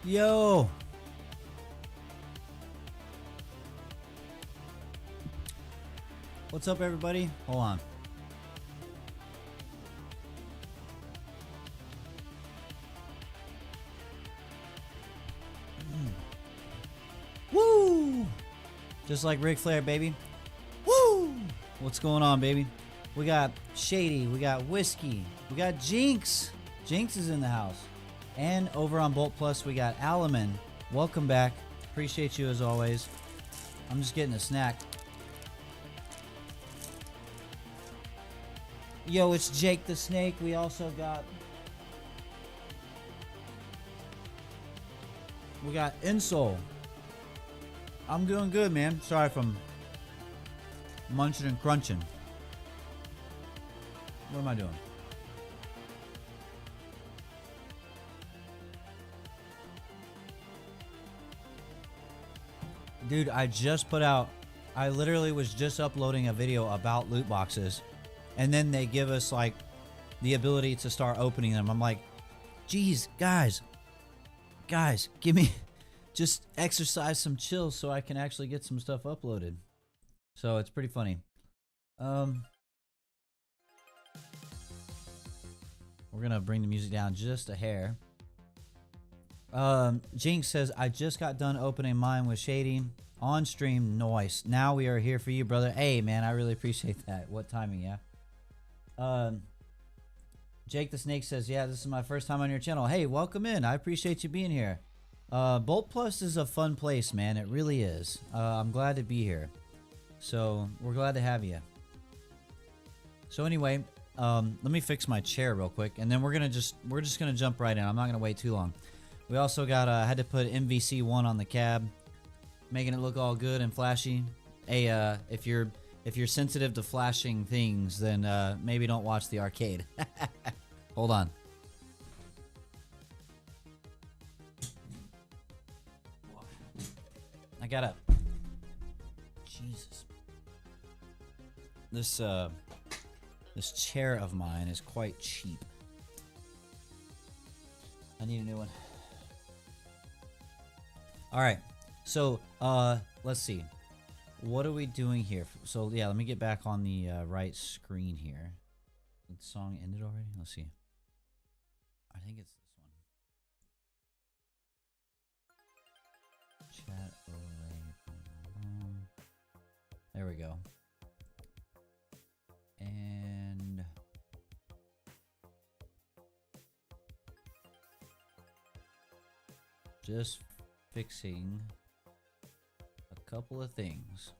Yo. What's up, everybody? Hold on. Woo! Just like Ric Flair, baby. Woo! What's going on, baby? We got Shady, we got Whiskey, we got Jinx. Jinx is in the house. And over on Bolt Plus, we got Alaman. Welcome back. Appreciate you as always. I'm just getting a snack. Yo, it's Jake the Snake. We also got... We got Insole. I'm doing good, man. Sorry if I'm munching and crunching. What am I doing? Dude, I just put out... I literally was just uploading a video about loot boxes. And then they give us, like, the ability to start opening them. I'm like, geez, guys, give me... Just exercise some chill so I can actually get some stuff uploaded. So it's pretty funny. We're gonna bring the music down just a hair. Jinx says, I just got done opening mine with Shady on stream. Noise. Now we are here for you, brother. Hey, man, I really appreciate that. What timing, yeah. Jake the Snake says, yeah, this is my first time on your channel. Hey, welcome in. I appreciate you being here. Bolt Plus is a fun place, man. It really is. I'm glad to be here. So we're glad to have you. So anyway, let me fix my chair real quick, and then we're just gonna jump right in. I'm not gonna wait too long. We also got had to put MVC1 on the cab, making it look all good and flashy. Hey, if you're sensitive to flashing things, then maybe don't watch the arcade. Hold on. I gotta... Jesus. This chair of mine is quite cheap. I need a new one. Alright. So, let's see. What are we doing here? So, yeah, let me get back on the right screen here. The song ended already? Let's see. I think it's this one. Chat overlay. There we go. And just fixing a couple of things.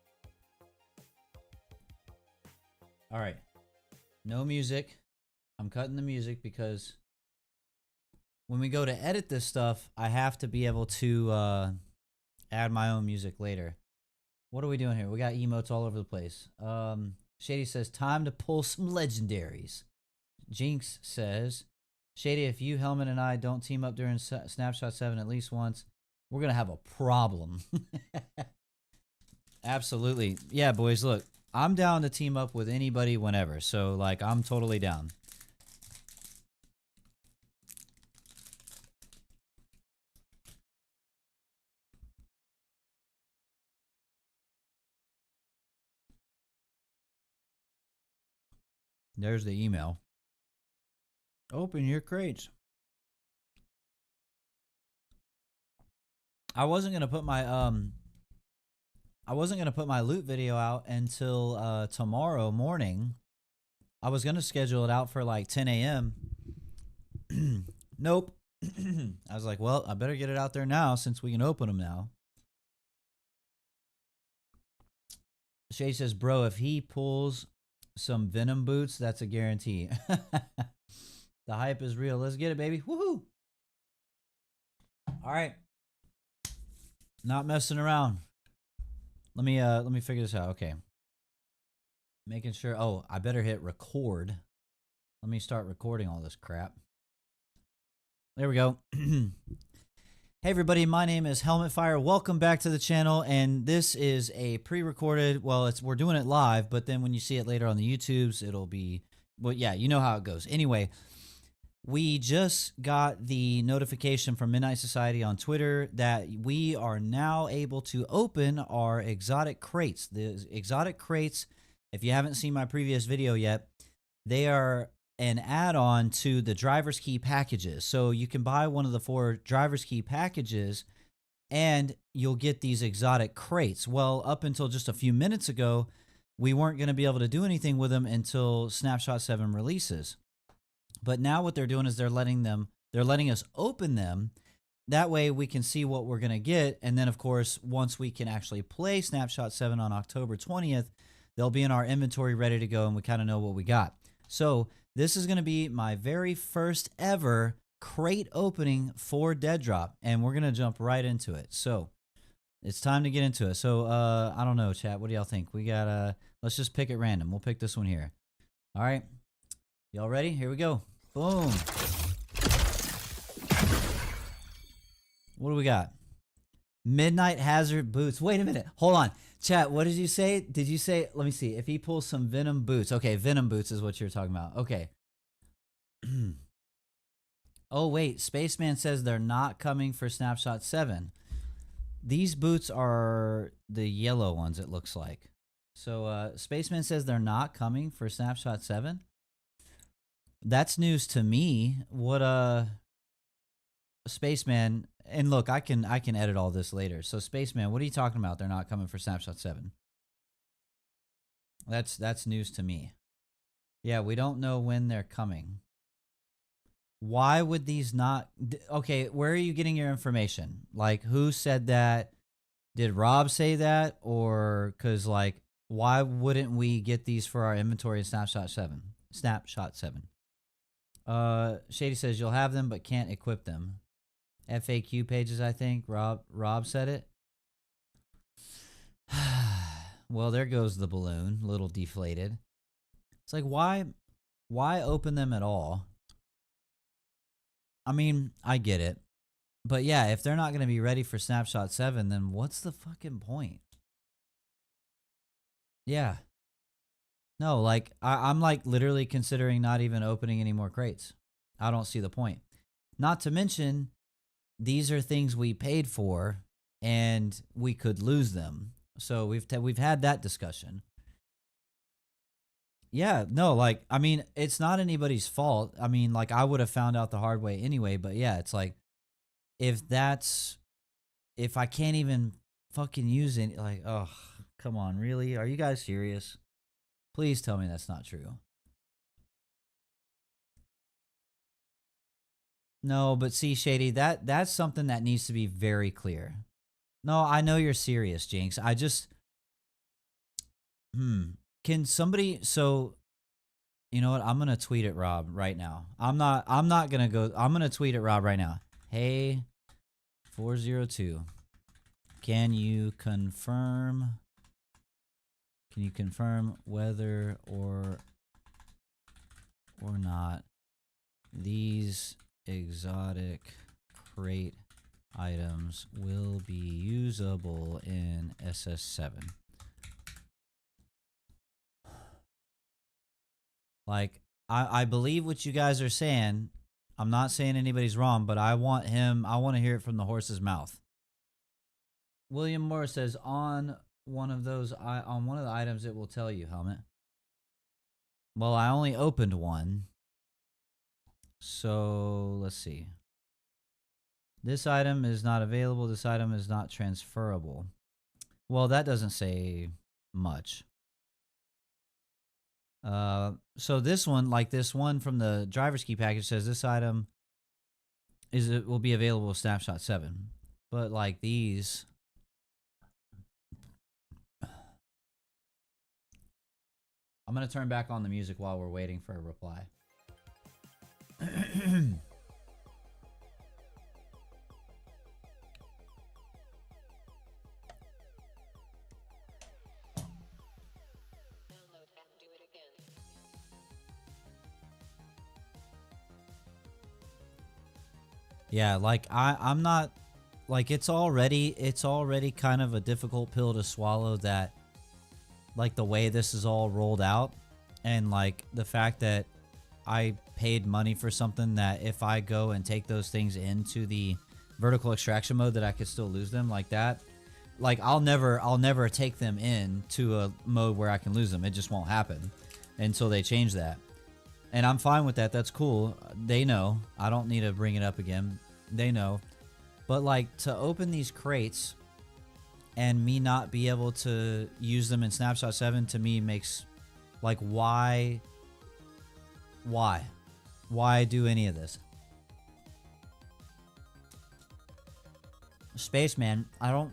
All right. No music. I'm cutting the music because when we go to edit this stuff, I have to be able to add my own music later. What are we doing here? We got emotes all over the place. Shady says, time to pull some legendaries. Jinx says, Shady, if you, Helmet, and I don't team up during Snapshot 7 at least once, we're going to have a problem. Absolutely. Yeah, boys, look, I'm down to team up with anybody whenever. So, like, I'm totally down. There's the email. Open your crates. I wasn't gonna put my loot video out until tomorrow morning. I was gonna schedule it out for like 10 a.m. Nope. I was like, well, I better get it out there now since we can open them now. Shay says, bro, if he pulls some Venom boots, that's a guarantee. The hype is real. Let's get it, baby. Woohoo! All right. Not messing around. Let me figure this out. Okay. Making sure. Oh, I better hit record. Let me start recording all this crap. There we go. Hey everybody, my name is Helmet Fire. Welcome back to the channel, and this is a pre-recorded, well, we're doing it live, but then when you see it later on the YouTubes, it'll be, well, yeah, you know how it goes. Anyway, we just got the notification from Midnight Society on Twitter that we are now able to open our exotic crates. The exotic crates, if you haven't seen my previous video yet, they are an add-on to the driver's key packages. So you can buy one of the 4 driver's key packages and you'll get these exotic crates. Well, up until just a few minutes ago, we weren't going to be able to do anything with them until Snapshot 7 releases. But now what they're doing is they're letting us open them. That way we can see what we're going to get. And then, of course, once we can actually play Snapshot 7 on October 20th, they'll be in our inventory ready to go and we kind of know what we got. So this is going to be my very first ever crate opening for Deadrop. And we're going to jump right into it. So it's time to get into it. So I don't know, chat. What do y'all think? We got, let's just pick it random. We'll pick this one here. All right. Y'all ready? Here we go. Boom. What do we got? Midnight Hazard boots. Wait a minute. Hold on. Chat, what did you say? Did you say, let me see. If he pulls some Venom boots. Okay, Venom boots is what you're talking about. Okay. Oh, wait. Spaceman says they're not coming for Snapshot 7. These boots are the yellow ones, it looks like. So, Spaceman says they're not coming for Snapshot 7. That's news to me. What Spaceman, and look, I can edit all this later. So Spaceman, what are you talking about? They're not coming for Snapshot 7. That's news to me. Yeah, we don't know when they're coming. Why would these not? Okay, where are you getting your information? Like, who said that? Did Rob say that? Or because, like, why wouldn't we get these for our inventory in Snapshot 7? Snapshot 7. Shady says you'll have them but can't equip them. FAQ pages, I think. Rob said it. Well, there goes the balloon, little deflated. It's like, why open them at all? I mean, I get it. But yeah, if they're not going to be ready for Snapshot 7, then what's the fucking point? Yeah. No, like, I'm like literally considering not even opening any more crates. I don't see the point. Not to mention, these are things we paid for and we could lose them. So we've had that discussion. Yeah, no, like, I mean, it's not anybody's fault. I mean, like, I would have found out the hard way anyway, but yeah, it's like, if I can't even fucking use it, like, oh, come on, really? Are you guys serious? Please tell me that's not true. No, but see, Shady, that's something that needs to be very clear. No, I know you're serious, Jinx. I just, can somebody, so, you know what? I'm going to tweet at Rob right now. I'm not going to go, I'm going to tweet at Rob right now. Hey, 402, can you confirm whether or not these exotic crate items will be usable in SS7? Like, I believe what you guys are saying. I'm not saying anybody's wrong, but I want to hear it from the horse's mouth. William Moore says on one of the items it will tell you, helmet. Well, I only opened one. So, let's see. This item is not available. This item is not transferable. Well, that doesn't say much. So this one, like this one from the driver's key package, says this item will be available with Snapshot 7. But like these, I'm gonna turn back on the music while we're waiting for a reply. Yeah, like I'm not, like, it's already kind of a difficult pill to swallow, that like the way this is all rolled out, and like the fact that I paid money for something that if I go and take those things into the vertical extraction mode that I could still lose them like that. Like I'll never take them in to a mode where I can lose them. It just won't happen until they change that. And I'm fine with that. That's cool. They know. I don't need to bring it up again. They know. But like to open these crates and me not be able to use them in Snapshot 7 to me makes like why do any of this? Spaceman, I don't.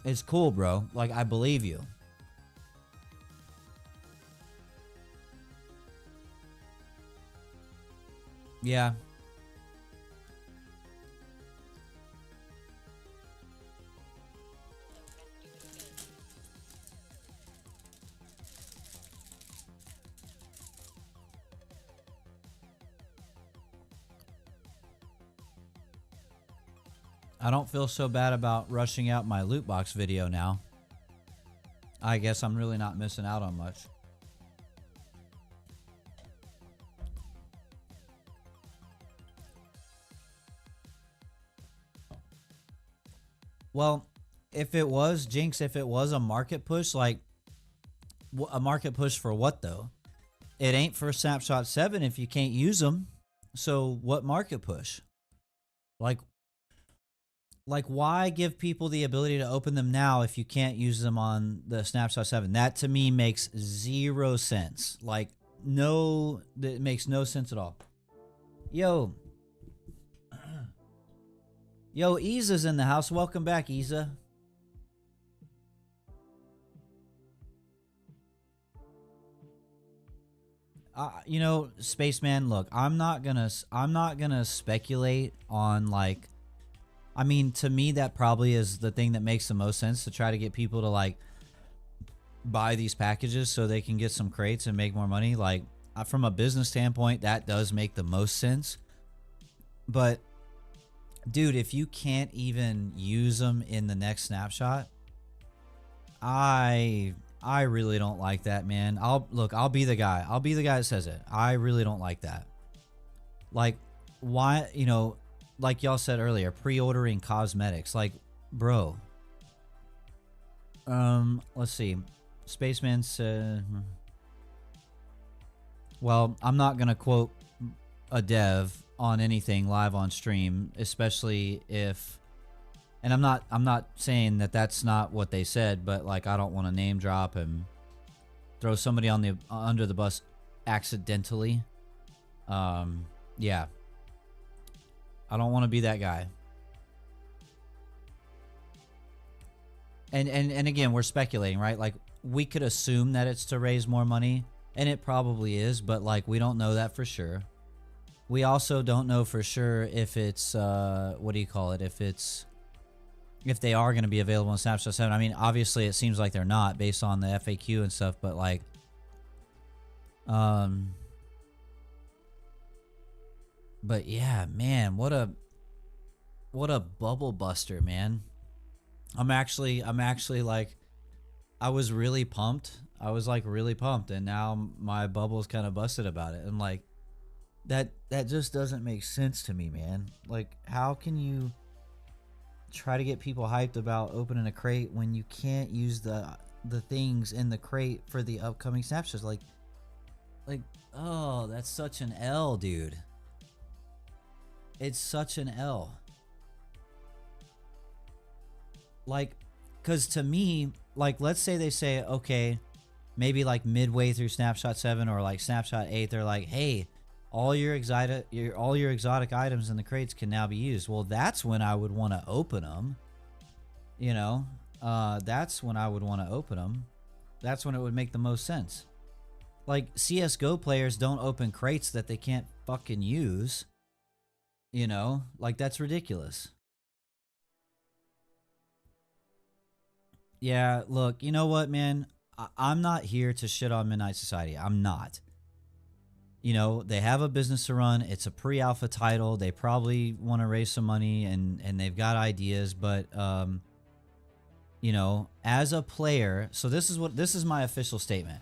It's cool, bro. Like, I believe you. Yeah. I don't feel so bad about rushing out my loot box video now. I guess I'm really not missing out on much. Well, if it was, Jinx, if it was a market push, like, a market push for what, though? It ain't for Snapshot 7 if you can't use them. So, what market push? Like, why give people the ability to open them now if you can't use them on the Snapshot 7? That, to me, makes zero sense. Like, no, it makes no sense at all. Yo. Yo, Iza's in the house. Welcome back, Iza. You know, Spaceman, look, I'm not gonna speculate on, like, I mean, to me, that probably is the thing that makes the most sense, to try to get people to, like, buy these packages so they can get some crates and make more money. Like, from a business standpoint, that does make the most sense. But, dude, if you can't even use them in the next snapshot, I really don't like that, man. I'll be the guy. I'll be the guy that says it. I really don't like that. Like, why, you know, like y'all said earlier, pre-ordering cosmetics. Like, bro. Let's see. Spaceman said, well, I'm not going to quote a dev on anything live on stream, especially if, and I'm not saying that that's not what they said, but like, I don't want to name drop and throw somebody on the under the bus accidentally. Yeah. I don't want to be that guy. And again, we're speculating, right? Like, we could assume that it's to raise more money, and it probably is, but like, we don't know that for sure. We also don't know for sure if it's what do you call it? If they are going to be available in Snapshot 7. I mean, obviously it seems like they're not based on the FAQ and stuff, but like but yeah, man, what a bubble buster, man. I'm actually like, I was really pumped. I was like really pumped, and now my bubble's kind of busted about it. And like, that just doesn't make sense to me, man. Like, how can you try to get people hyped about opening a crate when you can't use the things in the crate for the upcoming snapshots? Like, oh, that's such an L, dude. It's such an L. Like, because to me, like, let's say they say, okay, maybe like midway through Snapshot 7 or like Snapshot 8, they're like, hey, all your exotic items in the crates can now be used. Well, that's when I would want to open them. You know, that's when I would want to open them. That's when it would make the most sense. Like, CSGO players don't open crates that they can't fucking use. You know, like, that's ridiculous. Yeah, look, you know what, man? I'm not here to shit on Midnight Society. I'm not. You know, they have a business to run. It's a pre-alpha title. They probably want to raise some money, and they've got ideas, but you know, as a player, so this is my official statement.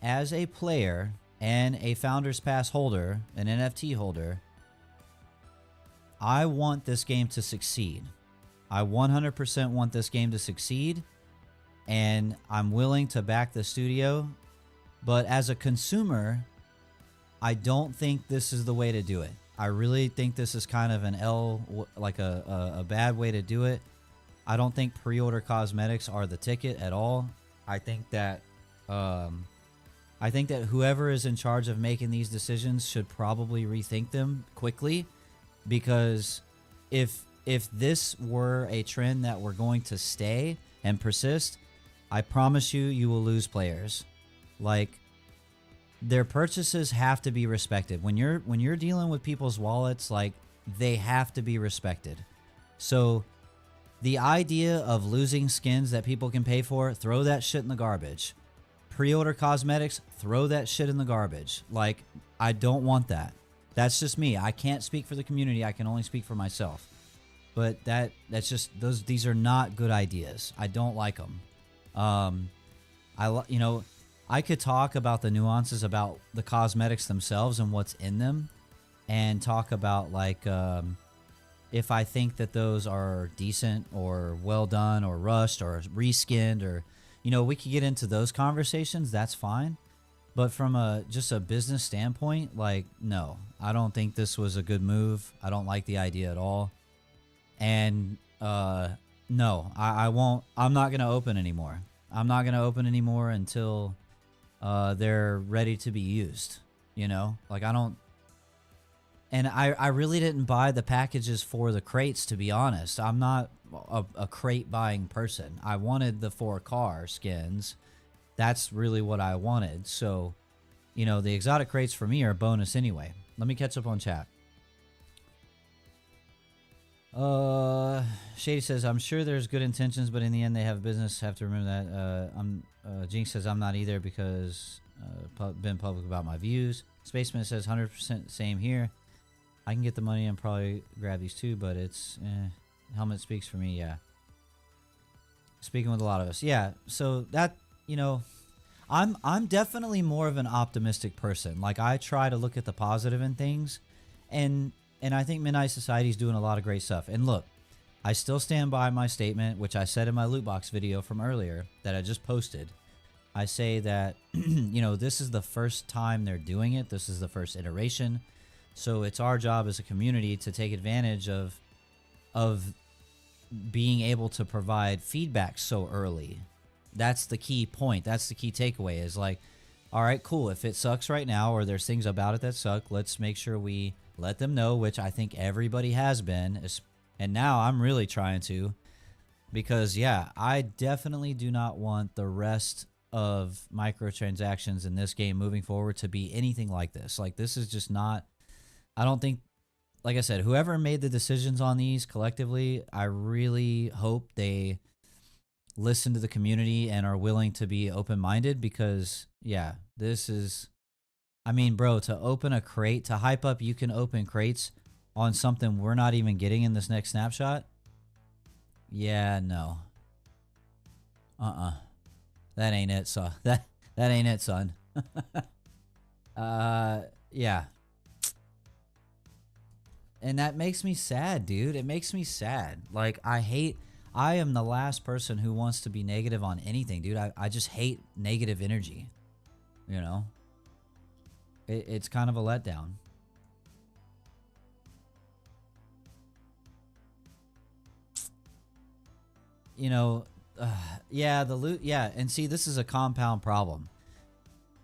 As a player and a Founders Pass holder, an NFT holder, I want this game to succeed. I 100% want this game to succeed, and I'm willing to back the studio. But as a consumer, I don't think this is the way to do it. I really think this is kind of an like a bad way to do it. I don't think pre-order cosmetics are the ticket at all. I think that whoever is in charge of making these decisions should probably rethink them quickly, because if this were a trend that were going to stay and persist, I promise you will lose players. Like, their purchases have to be respected. When you're dealing with people's wallets, like, they have to be respected. So the idea of losing skins that people can pay for, throw that shit in the garbage. Pre-order cosmetics, throw that shit in the garbage. Like, I don't want that. That's just me. I can't speak for the community. I can only speak for myself. But that's just these are not good ideas. I don't like them. I could talk about the nuances about the cosmetics themselves and what's in them, and talk about, like, if I think that those are decent or well done or rushed or reskinned, or, we could get into those conversations. That's fine. But from just a business standpoint, like, no, I don't think this was a good move. I don't like the idea at all. And no, I won't. I'm not going to open anymore. I'm not going to open anymore until they're ready to be used. Like, I don't. And I really didn't buy the packages for the crates, to be honest. I'm not a crate buying person. I wanted the 4 car skins. That's really what I wanted. So, the exotic crates for me are a bonus anyway. Let me catch up on chat. Shady says, I'm sure there's good intentions, but in the end they have business. Have to remember that. Jinx says, I'm not either, because been public about my views. Spaceman says, 100% same here. I can get the money and probably grab these too, but it's helmet speaks for me. Yeah, speaking with a lot of us. Yeah, so that, I'm definitely more of an optimistic person. Like, I try to look at the positive in things, and I think Midnight Society is doing a lot of great stuff. And look, I still stand by my statement, which I said in my loot box video from earlier that I just posted. I say that, this is the first time they're doing it. This is the first iteration. So it's our job as a community to take advantage of being able to provide feedback so early. That's the key point. That's the key takeaway, is like, all right, cool. If it sucks right now, or there's things about it that suck, let's make sure we let them know, which I think everybody has been. And now I'm really trying to, because, yeah, I definitely do not want the rest of microtransactions in this game moving forward to be anything like this. Like, this is just not, I don't think, like I said, whoever made the decisions on these collectively, I really hope they listen to the community and are willing to be open-minded, because, yeah, this is, I mean, bro, to open a crate, to hype up you can open crates on something we're not even getting in this next snapshot. Yeah, no. That ain't it, son. That ain't it, son. Yeah. And that makes me sad, dude. It makes me sad. Like, I am the last person who wants to be negative on anything, dude. I just hate negative energy. It's kind of a letdown. Yeah, the loot, yeah. And see, this is a compound problem.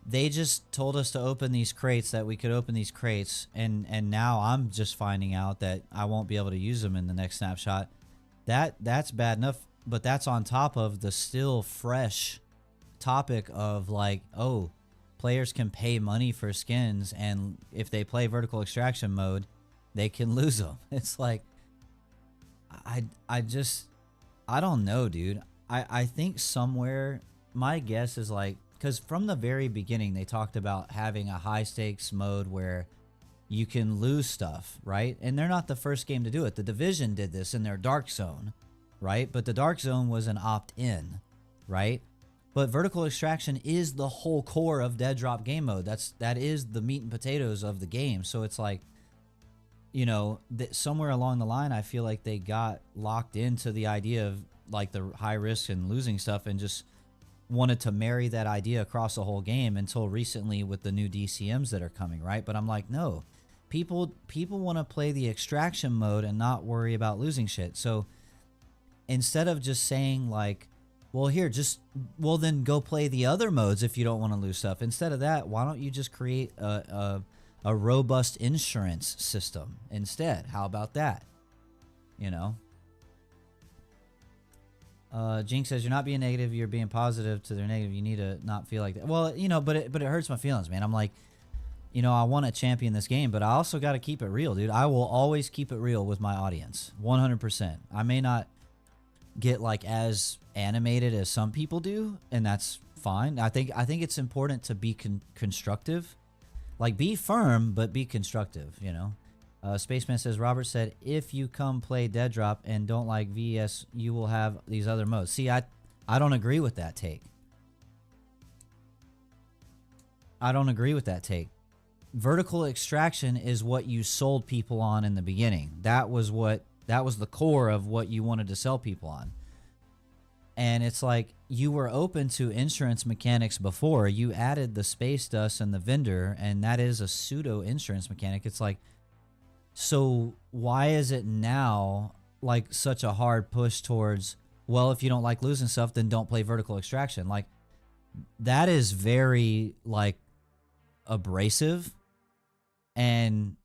They just told us to open these crates, that we could open these crates, and now I'm just finding out that I won't be able to use them in the next snapshot. That's bad enough, but that's on top of the still fresh topic of, like, oh, players can pay money for skins, and if they play vertical extraction mode, they can lose them. It's like, I don't know, dude. I think somewhere, my guess is, like, because from the very beginning, they talked about having a high stakes mode where you can lose stuff, right? And they're not the first game to do it. The Division did this in their Dark Zone, right? But the Dark Zone was an opt-in, right? But vertical extraction is the whole core of Deadrop game mode. That is the meat and potatoes of the game. So it's like, you know, somewhere along the line, I feel like they got locked into the idea of like the high risk and losing stuff, and just wanted to marry that idea across the whole game until recently with the new DCMs that are coming, right? But I'm like, no, people want to play the extraction mode and not worry about losing shit. So instead of just saying like, well, here, well, then go play the other modes if you don't want to lose stuff. Instead of that, why don't you just create a robust insurance system instead? How about that? You know? Jinx says, you're not being negative, you're being positive to their negative. You need to not feel like that. Well, you know, but it hurts my feelings, man. I'm like, you know, I want to champion this game, but I also got to keep it real, dude. I will always keep it real with my audience. 100%. I may not get like as animated as some people do, and that's fine. I think it's important to be constructive. Like, be firm, but be constructive, you know? Spaceman says, Robert said, if you come play Deadrop and don't like VS, you will have these other modes. See, I don't agree with that take. I don't agree with that take. Vertical extraction is what you sold people on in the beginning. That was the core of what you wanted to sell people on. And it's like, you were open to insurance mechanics before. You added the space dust and the vendor, and that is a pseudo insurance mechanic. It's like, so why is it now like such a hard push towards, well, if you don't like losing stuff, then don't play vertical extraction? Like, that is very like abrasive. And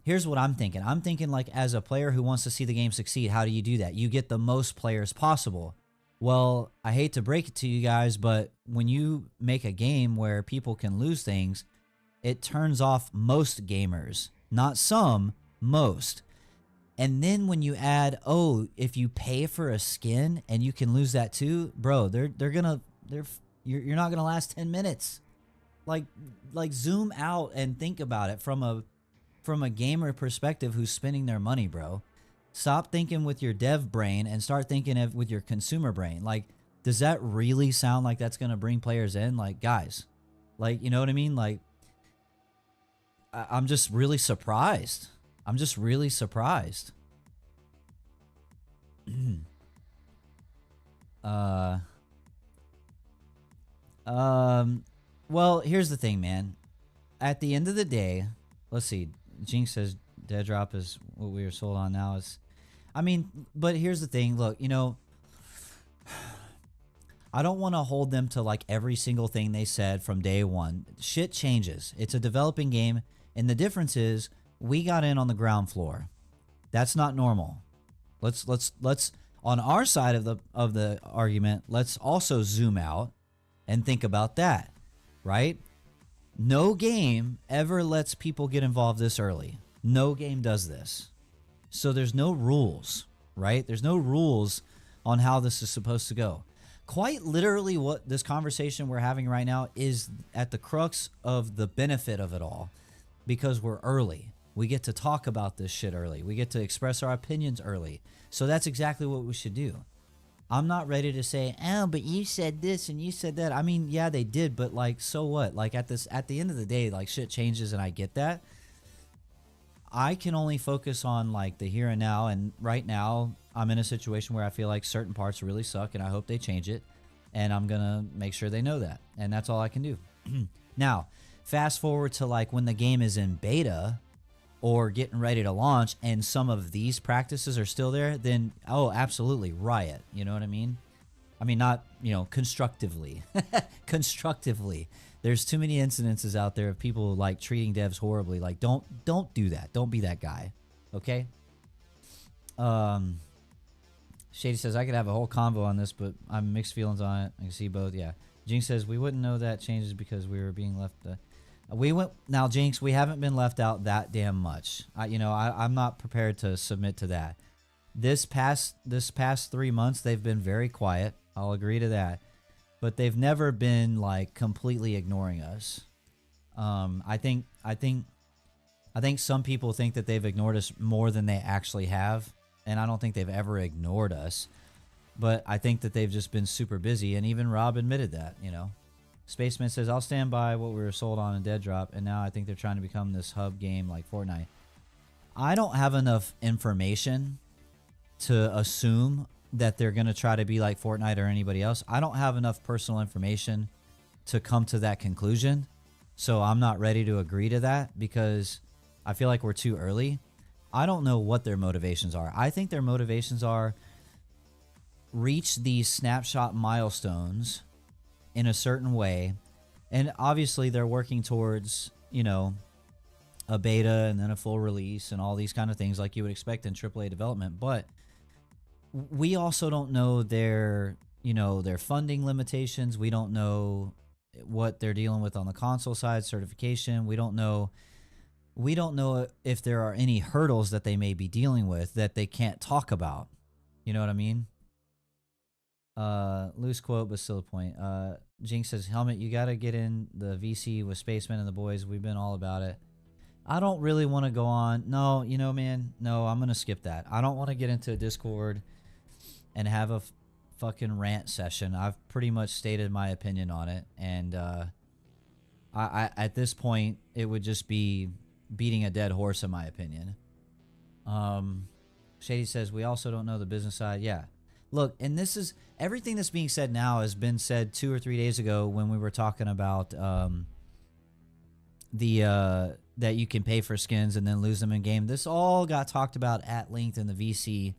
here's what I'm thinking. I'm thinking like, as a player who wants to see the game succeed, how do you do that? You get the most players possible. Well, I hate to break it to you guys, but when you make a game where people can lose things, it turns off most gamers. Not some, most. And then when you add, oh, if you pay for a skin and you can lose that too, bro, you're not gonna last 10 minutes. Like zoom out and think about it from a gamer perspective who's spending their money, bro. Stop thinking with your dev brain and start thinking with your consumer brain. Like, does that really sound like that's gonna bring players in? Like, guys, like, you know what I mean? Like, I'm just really surprised. I'm just really surprised. Well, here's the thing, man. At the end of the day, let's see. Jinx says Deadrop is what we are sold on now. I mean, but here's the thing. Look, you know, I don't want to hold them to like every single thing they said from day one. Shit changes. It's a developing game, and the difference is we got in on the ground floor. That's not normal. Let's on our side of the argument, let's also zoom out and think about that, right? No game ever lets people get involved this early. No game does this. So there's no rules, right? There's no rules on how this is supposed to go. Quite literally what this conversation we're having right now is at the crux of the benefit of it all, because we're early. We get to talk about this shit early. We get to express our opinions early. So that's exactly what we should do. I'm not ready to say, oh, but you said this and you said that. I mean, yeah, they did, but like, so what? Like at the end of the day, like shit changes and I get that. I can only focus on like the here and now, and right now I'm in a situation where I feel like certain parts really suck and I hope they change it, and I'm gonna make sure they know that, and that's all I can do. Now, fast forward to like when the game is in beta or getting ready to launch and some of these practices are still there, then oh, absolutely riot. You know what I mean? I mean, not, you know, constructively. Constructively. There's too many incidences out there of people like treating devs horribly. Like, don't do that. Don't be that guy. Okay? Shady says, I could have a whole convo on this, but I'm mixed feelings on it. I can see both. Yeah. Jinx says, we wouldn't know that changes because we were being left. Now, Jinx, we haven't been left out that damn much. I'm not prepared to submit to that. This past 3 months, they've been very quiet. I'll agree to that. But they've never been like completely ignoring us. I think some people think that they've ignored us more than they actually have, and I don't think they've ever ignored us. But I think that they've just been super busy, and even Rob admitted that, Spaceman says, I'll stand by what we were sold on in Deadrop, and now I think they're trying to become this hub game like Fortnite. I don't have enough information to assume that they're going to try to be like Fortnite or anybody else. I don't have enough personal information to come to that conclusion. So I'm not ready to agree to that because I feel like we're too early. I don't know what their motivations are. I think their motivations are reach these snapshot milestones in a certain way. And obviously they're working towards, a beta and then a full release and all these kind of things like you would expect in AAA development. But we also don't know their funding limitations. We don't know what they're dealing with on the console side, certification. We don't know if there are any hurdles that they may be dealing with that they can't talk about. You know what I mean? Loose quote, but still a point. Jinx says, Helmet, you got to get in the VC with Spaceman and the boys. We've been all about it. I don't really want to go on. No, man. No, I'm going to skip that. I don't want to get into a Discord and have a fucking rant session. I've pretty much stated my opinion on it. And I at this point, it would just be beating a dead horse in my opinion. Shady says, we also don't know the business side. Yeah. Look, and this is everything that's being said now has been said 2 or 3 days ago when we were talking about that you can pay for skins and then lose them in game. This all got talked about at length in the VC.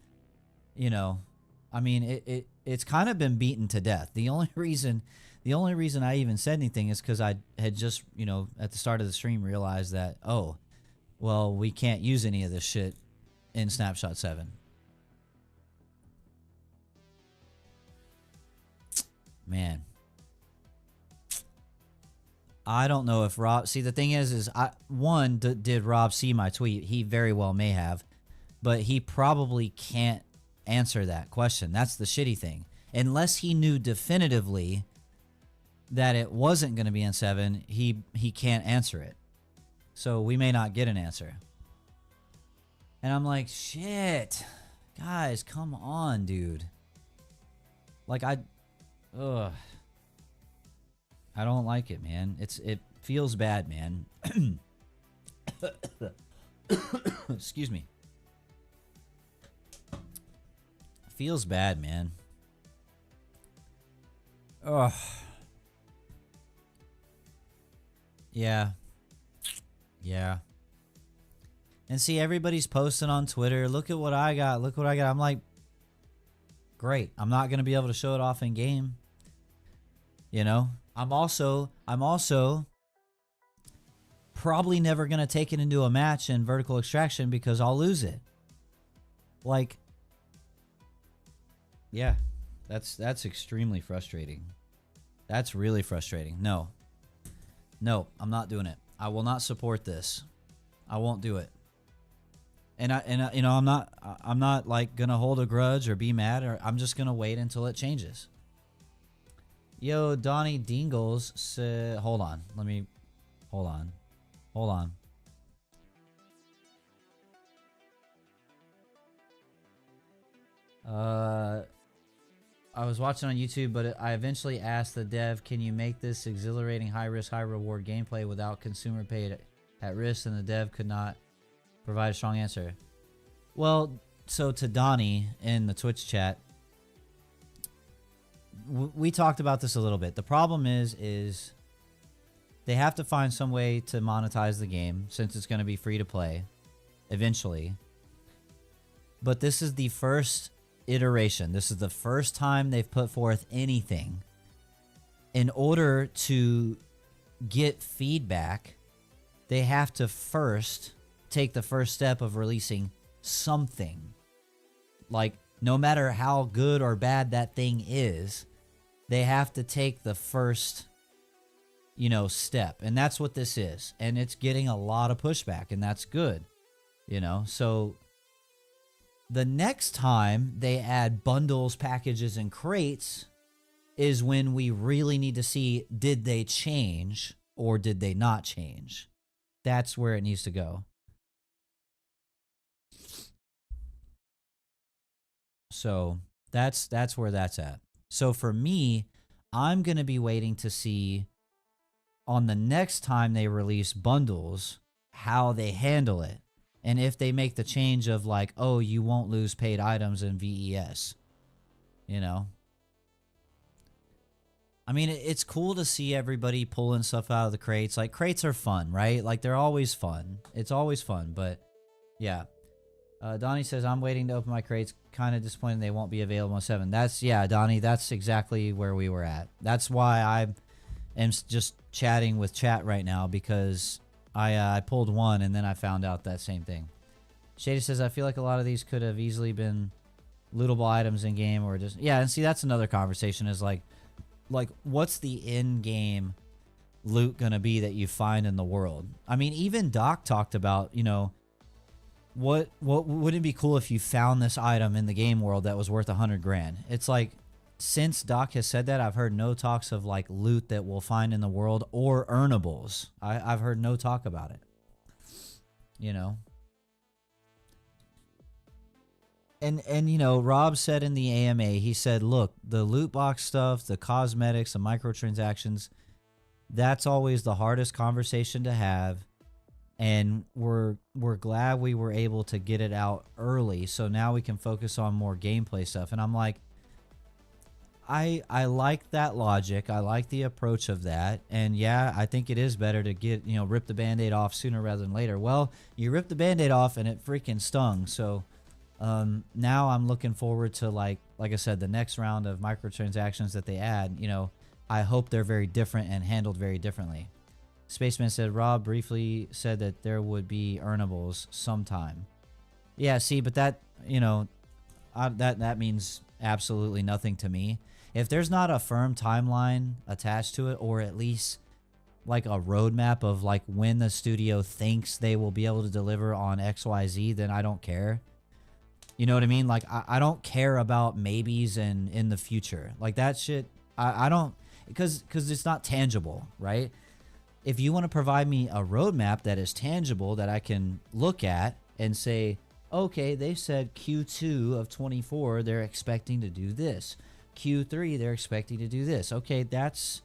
I mean, it's kind of been beaten to death. The only reason I even said anything is because I had just, at the start of the stream realized that, oh, well, we can't use any of this shit in Snapshot 7. Man. I don't know if Rob... See, the thing is did Rob see my tweet? He very well may have. But he probably can't answer that question. That's the shitty thing. Unless he knew definitively that it wasn't going to be in 7, he can't answer it. So we may not get an answer. And I'm like, shit. Guys, come on, dude. Like, ugh. I don't like it, man. It feels bad, man. Excuse me. Feels bad, man. Ugh. Yeah. Yeah. And see, everybody's posting on Twitter. Look at what I got. Look what I got. I'm like, great. I'm not going to be able to show it off in game. I'm also probably never going to take it into a match in vertical extraction because I'll lose it. Like, yeah, that's extremely frustrating. That's really frustrating. No, I'm not doing it. I will not support this. I won't do it. And I'm not like going to hold a grudge or be mad, or I'm just going to wait until it changes. Yo, Donnie Dingles said, hold on. I was watching on YouTube, but I eventually asked the dev, can you make this exhilarating high-risk, high-reward gameplay without consumer paid at risk? And the dev could not provide a strong answer. Well, so to Donnie in the Twitch chat, we talked about this a little bit. The problem is they have to find some way to monetize the game since it's going to be free to play eventually. But this is the first iteration. This is the first time they've put forth anything. In order to get feedback, they have to first take the first step of releasing something. Like, no matter how good or bad that thing is, they have to take the first, step. And that's what this is. And it's getting a lot of pushback, and that's good. So the next time they add bundles, packages, and crates is when we really need to see, did they change or did they not change? That's where it needs to go. So That's where that's at. So for me, I'm going to be waiting to see on the next time they release bundles how they handle it. And if they make the change of like, oh, you won't lose paid items in VES, you know? I mean, it's cool to see everybody pulling stuff out of the crates. Like, crates are fun, right? Like, they're always fun. It's always fun, but yeah. Donnie says, I'm waiting to open my crates. Kind of disappointed they won't be available on 7. That's, yeah, Donnie, that's exactly where we were at. That's why I am just chatting with chat right now, because I pulled one and then I found out that same thing. Shady says, I feel like a lot of these could have easily been lootable items in game or just, yeah, and see, that's another conversation is like what's the in-game loot gonna be that you find in the world? I mean, even Doc talked about, you know, what wouldn't it be cool if you found this item in the game world that was worth 100 grand? It's like, since Doc has said that, I've heard no talks of like loot that we'll find in the world or earnables. I've heard no talk about it, you know. And you know, Rob said in the AMA, he said, look, the loot box stuff, the cosmetics, the microtransactions, that's always the hardest conversation to have. And we're glad we were able to get it out early, so now we can focus on more gameplay stuff. And I'm like, I like that logic. I like the approach of that. And yeah, I think it is better to get, you know, rip the band-aid off sooner rather than later. Well, you ripped the band-aid off and it freaking stung. So now I'm looking forward to, like I said, the next round of microtransactions that they add. You know, I hope they're very different and handled very differently. Spaceman said, Rob briefly said that there would be earnables sometime. Yeah, see, but that, you know, that means absolutely nothing to me. If there's not a firm timeline attached to it, or at least like a roadmap of like when the studio thinks they will be able to deliver on XYZ, then I don't care. You know what I mean? Like, I don't care about maybes and in the future. Like, that shit, I don't, because it's not tangible, right? If you want to provide me a roadmap that is tangible that I can look at and say, okay, they said Q2 of 24, they're expecting to do this. Q3, they're expecting to do this. Okay, that's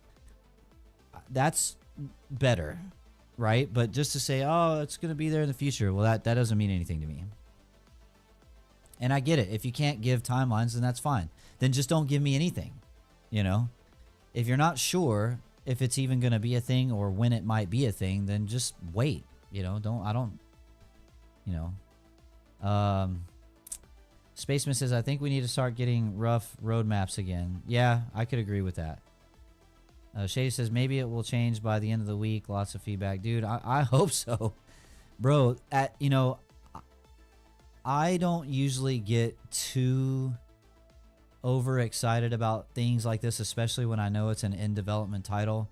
better, right? But just to say, oh, it's going to be there in the future, well, that doesn't mean anything to me. And I get it. If you can't give timelines, then that's fine. Then just don't give me anything, you know? If you're not sure if it's even going to be a thing or when it might be a thing, then just wait, you know? Spaceman says, I think we need to start getting rough roadmaps again. Yeah, I could agree with that. Shady says, maybe it will change by the end of the week. Lots of feedback. Dude, I hope so. Bro, you know, I don't usually get too overexcited about things like this, especially when I know it's an in-development title.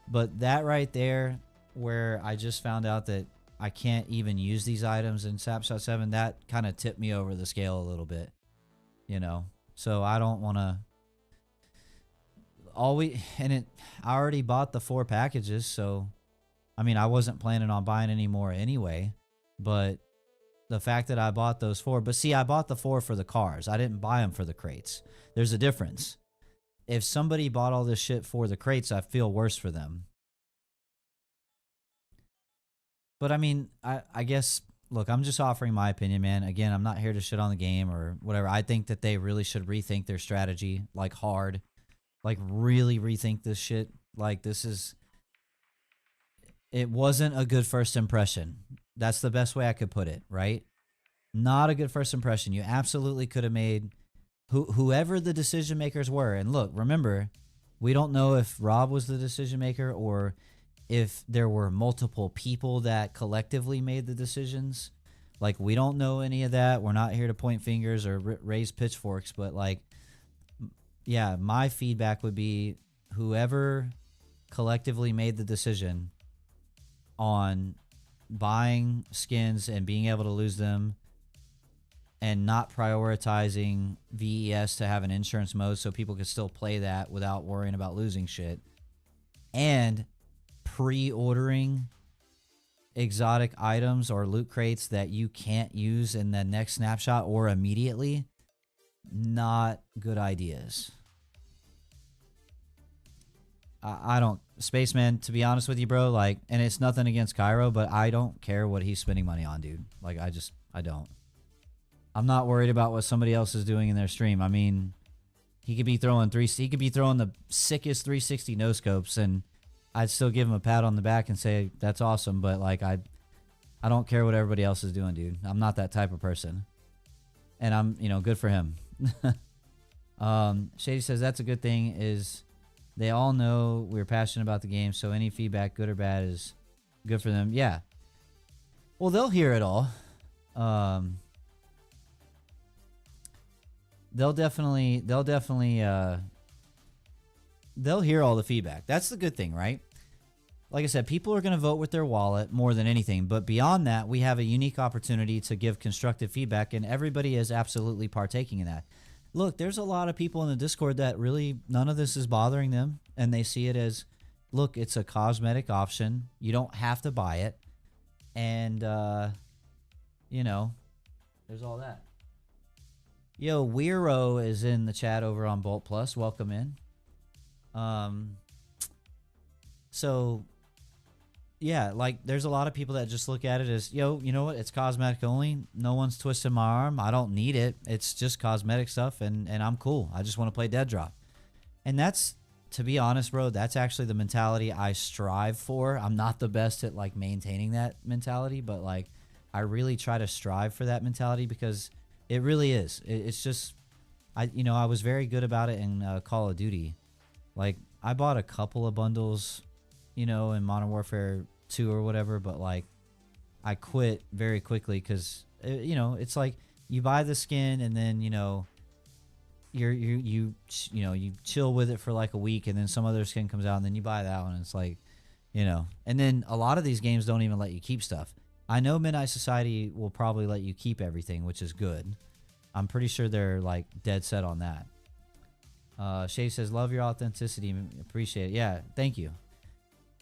But that right there, where I just found out that I can't even use these items in Snapshot 7, that kind of tipped me over the scale a little bit, you know? So I don't want to... I already bought the 4 packages, so... I mean, I wasn't planning on buying any more anyway, but the fact that I bought those 4... But see, I bought the 4 for the cars. I didn't buy them for the crates. There's a difference. If somebody bought all this shit for the crates, I feel worse for them. But I mean, I guess, look, I'm just offering my opinion, man. Again, I'm not here to shit on the game or whatever. I think that they really should rethink their strategy, like hard. Like, really rethink this shit. Like, it wasn't a good first impression. That's the best way I could put it, right? Not a good first impression. You absolutely could have made whoever the decision makers were. And look, remember, we don't know if Rob was the decision maker or if there were multiple people that collectively made the decisions. Like, we don't know any of that. We're not here to point fingers or raise pitchforks, but like, yeah, my feedback would be whoever collectively made the decision on buying skins and being able to lose them and not prioritizing VES to have an insurance mode so people could still play that without worrying about losing shit, and pre-ordering exotic items or loot crates that you can't use in the next snapshot or immediately, not good ideas. I don't, Spaceman, to be honest with you, bro, like, and it's nothing against Cairo, but I don't care what he's spending money on, dude. Like, I don't. I'm not worried about what somebody else is doing in their stream. I mean, he could be throwing the sickest 360 no scopes, and I'd still give him a pat on the back and say that's awesome. But like, I don't care what everybody else is doing, dude. I'm not that type of person, and I'm, good for him. Shady says that's a good thing. Is they all know we're passionate about the game, so any feedback, good or bad, is good for them. Yeah. Well, they'll hear it all. They'll hear all the feedback. That's the good thing, right? Like I said, people are going to vote with their wallet more than anything. But beyond that, we have a unique opportunity to give constructive feedback, and everybody is absolutely partaking in that. Look, there's a lot of people in the Discord that really none of this is bothering them, and they see it as, look, it's a cosmetic option. You don't have to buy it. And, there's all that. Yo, Weiro is in the chat over on Bolt Plus. Welcome in. So, yeah, like, there's a lot of people that just look at it as, yo, you know what? It's cosmetic only. No one's twisting my arm. I don't need it. It's just cosmetic stuff, and I'm cool. I just want to play Deadrop. And that's, to be honest, bro, that's actually the mentality I strive for. I'm not the best at, like, maintaining that mentality, but, like, I really try to strive for that mentality because it really is. It's just, I was very good about it in Call of Duty. Like, I bought a couple of bundles, in Modern Warfare 2 or whatever, but like, I quit very quickly because, it's like you buy the skin and then, you chill with it for like a week and then some other skin comes out and then you buy that one and it's like, and then a lot of these games don't even let you keep stuff. I know Midnight Society will probably let you keep everything, which is good. I'm pretty sure they're like dead set on that. Shay says, love your authenticity. Appreciate it. Yeah, thank you.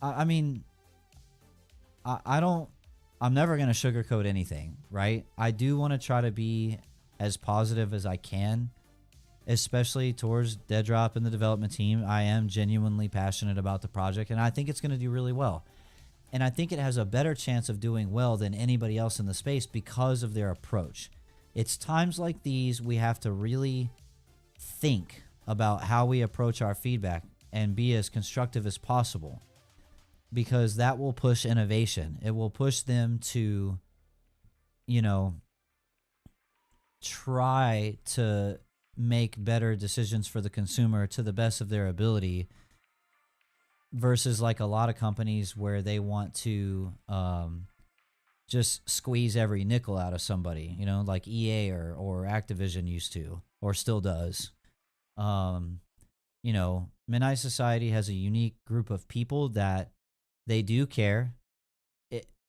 I mean, I'm never going to sugarcoat anything, right? I do want to try to be as positive as I can, especially towards Deadrop and the development team. I am genuinely passionate about the project, and I think it's going to do really well. And I think it has a better chance of doing well than anybody else in the space because of their approach. It's times like these we have to really think about how we approach our feedback and be as constructive as possible, because that will push innovation. It will push them to, try to make better decisions for the consumer to the best of their ability, versus like a lot of companies where they want to just squeeze every nickel out of somebody, like EA or Activision used to, or still does. Midnight Society has a unique group of people that they do care.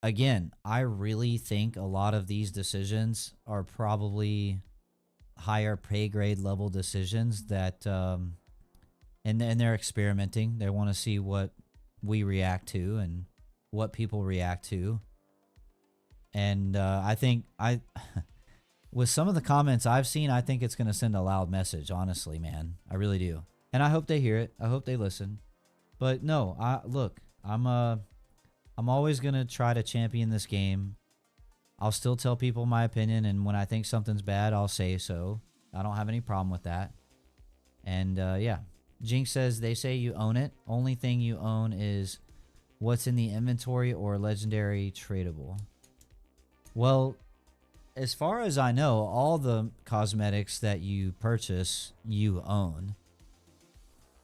Again, I really think a lot of these decisions are probably higher pay grade level decisions that, and they're experimenting. They want to see what we react to and what people react to. And I think with some of the comments I've seen, I think it's going to send a loud message, honestly, man. I really do. And I hope they hear it. I hope they listen. But no, I'm always going to try to champion this game. I'll still tell people my opinion, and when I think something's bad, I'll say so. I don't have any problem with that. And yeah. Jinx says, they say you own it. Only thing you own is what's in the inventory or legendary tradable. Well, as far as I know, all the cosmetics that you purchase, you own.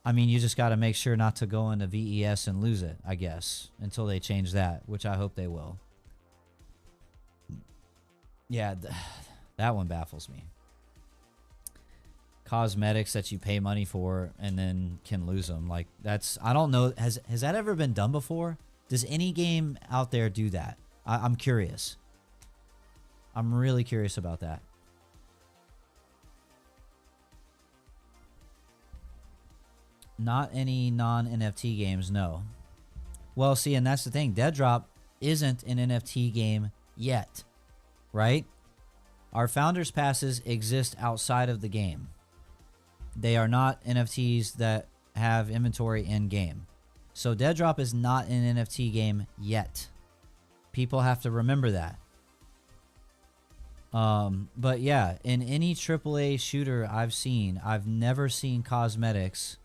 I mean, you just got to make sure not to go into VES and lose it, I guess, until they change that, which I hope they will. Yeah, that one baffles me. Cosmetics that you pay money for and then can lose them. Like, that's, I don't know. Has that ever been done before? Does any game out there do that? I'm curious. I'm really curious about that. Not any non-NFT games, no. Well, see, and that's the thing. Deadrop isn't an NFT game yet, right? Our founders passes exist outside of the game. They are not NFTs that have inventory in game. So Deadrop is not an NFT game yet. People have to remember that. But yeah, in any AAA shooter I've seen, I've never seen cosmetics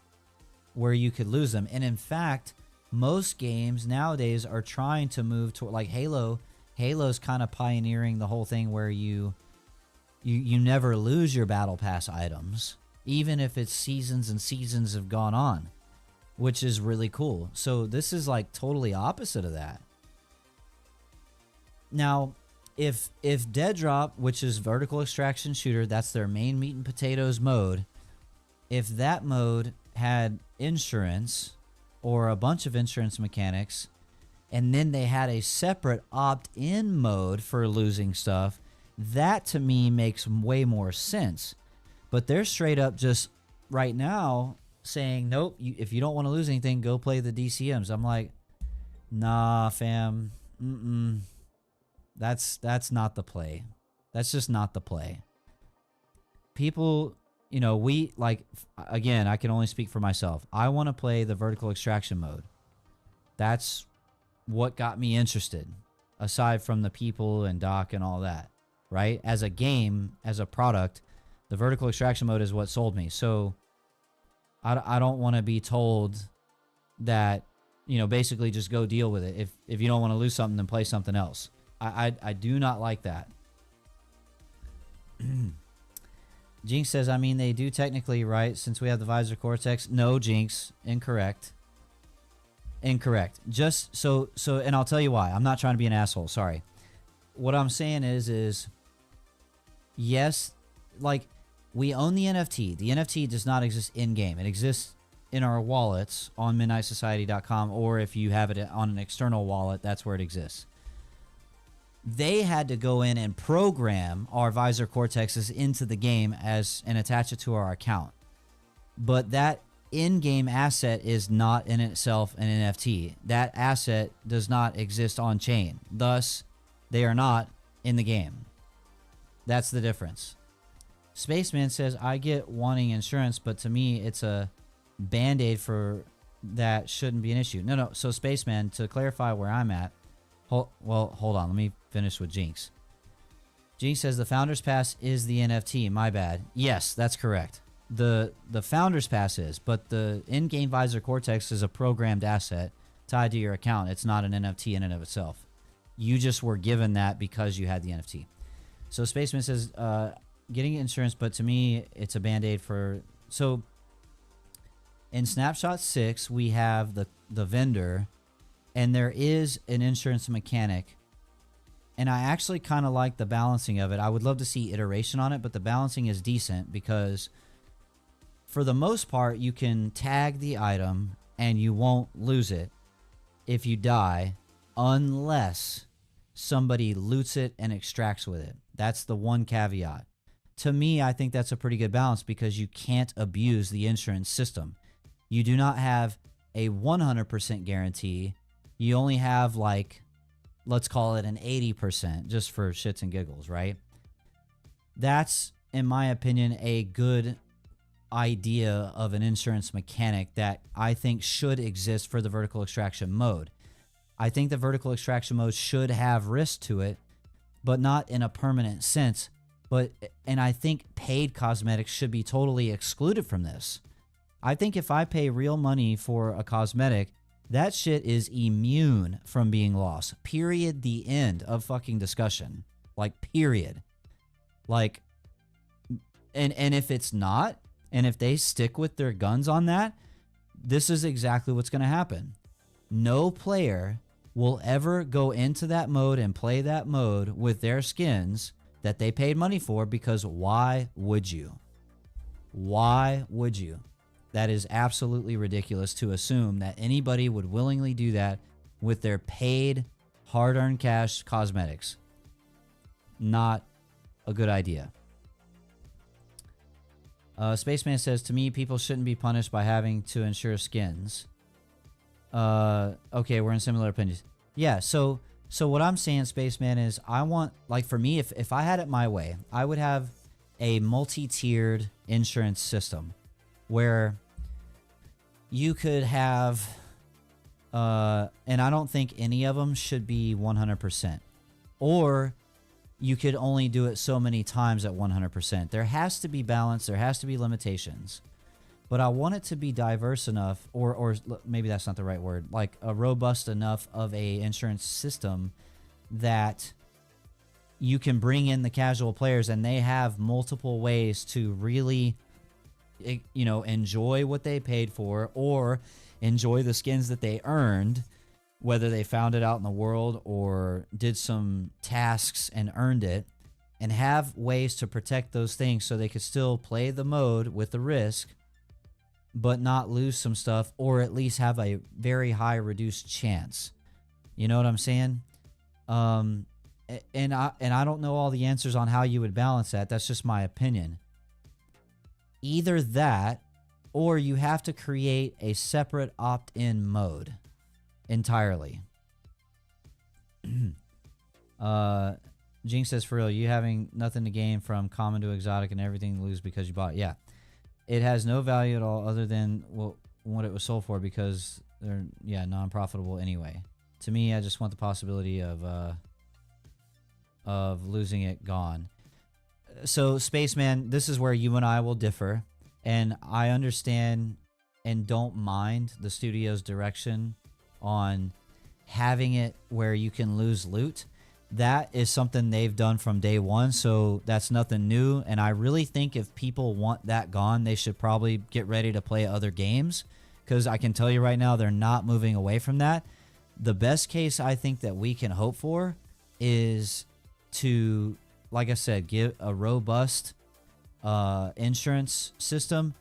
where you could lose them. And in fact, most games nowadays are trying to move to like Halo. Halo's kind of pioneering the whole thing where you never lose your battle pass items, even if it's seasons and seasons have gone on, which is really cool. So this is like totally opposite of that. Now, if Deadrop, which is vertical extraction shooter, that's their main meat and potatoes mode, if that mode had insurance or a bunch of insurance mechanics, and then they had a separate opt-in mode for losing stuff, that to me makes way more sense. But they're straight up just right now saying, nope, if you don't want to lose anything, go play the DCMs. I'm like, nah, fam. That's not the play. That's just not the play. People, you know, we like, again, I can only speak for myself. I want to play the vertical extraction mode. That's what got me interested, aside from the people and doc and all that, right? As a game, as a product, the vertical extraction mode is what sold me. So I don't want to be told that, you know, basically just go deal with it. If you don't want to lose something, then play something else. I do not like that. Jinx says, I mean, they do technically, right? Since we have the Visor Cortex. No, Jinx. Incorrect. Incorrect. Just so, and I'll tell you why. I'm not trying to be an asshole. Sorry. What I'm saying is yes, like, we own the NFT. The NFT does not exist in-game. It exists in our wallets on MidnightSociety.com, or if you have it on an external wallet, that's where it exists. They had to go in and program our Visor Cortexes into the game and attach it to our account. But that in-game asset is not in itself an NFT. That asset does not exist on chain. Thus, they are not in the game. That's the difference. Spaceman says, I get wanting insurance, but to me, it's a band-aid for that shouldn't be an issue. No. So Spaceman, to clarify where I'm at, hold on. Let me finish with Jinx. Jinx says the Founders Pass is the NFT. My bad. Yes, that's correct. The Founders Pass is, but the in-game Visor Cortex is a programmed asset tied to your account. It's not an NFT in and of itself. You just were given that because you had the NFT. So Spaceman says, getting insurance, but to me, it's a band-aid for... So in Snapshot 6, we have the vendor, and there is an insurance mechanic. And I actually kind of like the balancing of it. I would love to see iteration on it, but the balancing is decent because for the most part, you can tag the item and you won't lose it if you die unless somebody loots it and extracts with it. That's the one caveat. To me, I think that's a pretty good balance because you can't abuse the insurance system. You do not have a 100% guarantee. You only have, like, let's call it an 80% just for shits and giggles, right? That's, in my opinion, a good idea of an insurance mechanic that I think should exist for the vertical extraction mode. I think the vertical extraction mode should have risk to it, but not in a permanent sense. And I think paid cosmetics should be totally excluded from this. I think if I pay real money for a cosmetic, that shit is immune from being lost. Period. The end of fucking discussion. Like, period. Like, and if it's not, and if they stick with their guns on that, this is exactly what's going to happen. No player will ever go into that mode and play that mode with their skins that they paid money for, because why would you? Why would you? That is absolutely ridiculous to assume that anybody would willingly do that with their paid, hard-earned cash cosmetics. Not a good idea. Spaceman says, to me, people shouldn't be punished by having to insure skins. Okay, we're in similar opinions. Yeah, so So what I'm saying, Spaceman, is I want, like, for me, if I had it my way, I would have a multi-tiered insurance system where you could have, and I don't think any of them should be 100%, or you could only do it so many times at 100%. There has to be balance. There has to be limitations. But I want it to be diverse enough, or maybe that's not the right word, like a robust enough of a insurance system that you can bring in the casual players and they have multiple ways to really, you know, enjoy what they paid for or enjoy the skins that they earned, whether they found it out in the world or did some tasks and earned it, and have ways to protect those things so they could still play the mode with the risk but not lose some stuff, or at least have a very high reduced chance. You know what I'm saying? And I don't know all the answers on how you would balance that. That's just my opinion. Either that, or you have to create a separate opt-in mode entirely. Jinx says, for real, you having nothing to gain from common to exotic and everything to lose because you bought it. Yeah. It has no value at all other than what it was sold for, because they're, yeah, non-profitable anyway. To me, I just want the possibility of losing it gone. So, Spaceman, this is where you and I will differ. And I understand and don't mind the studio's direction on having it where you can lose loot. That is something they've done from day one, so that's nothing new. And I really think if people want that gone, they should probably get ready to play other games, because I can tell you right now, they're not moving away from that. The best case I think that we can hope for is to, like I said, give a robust insurance system.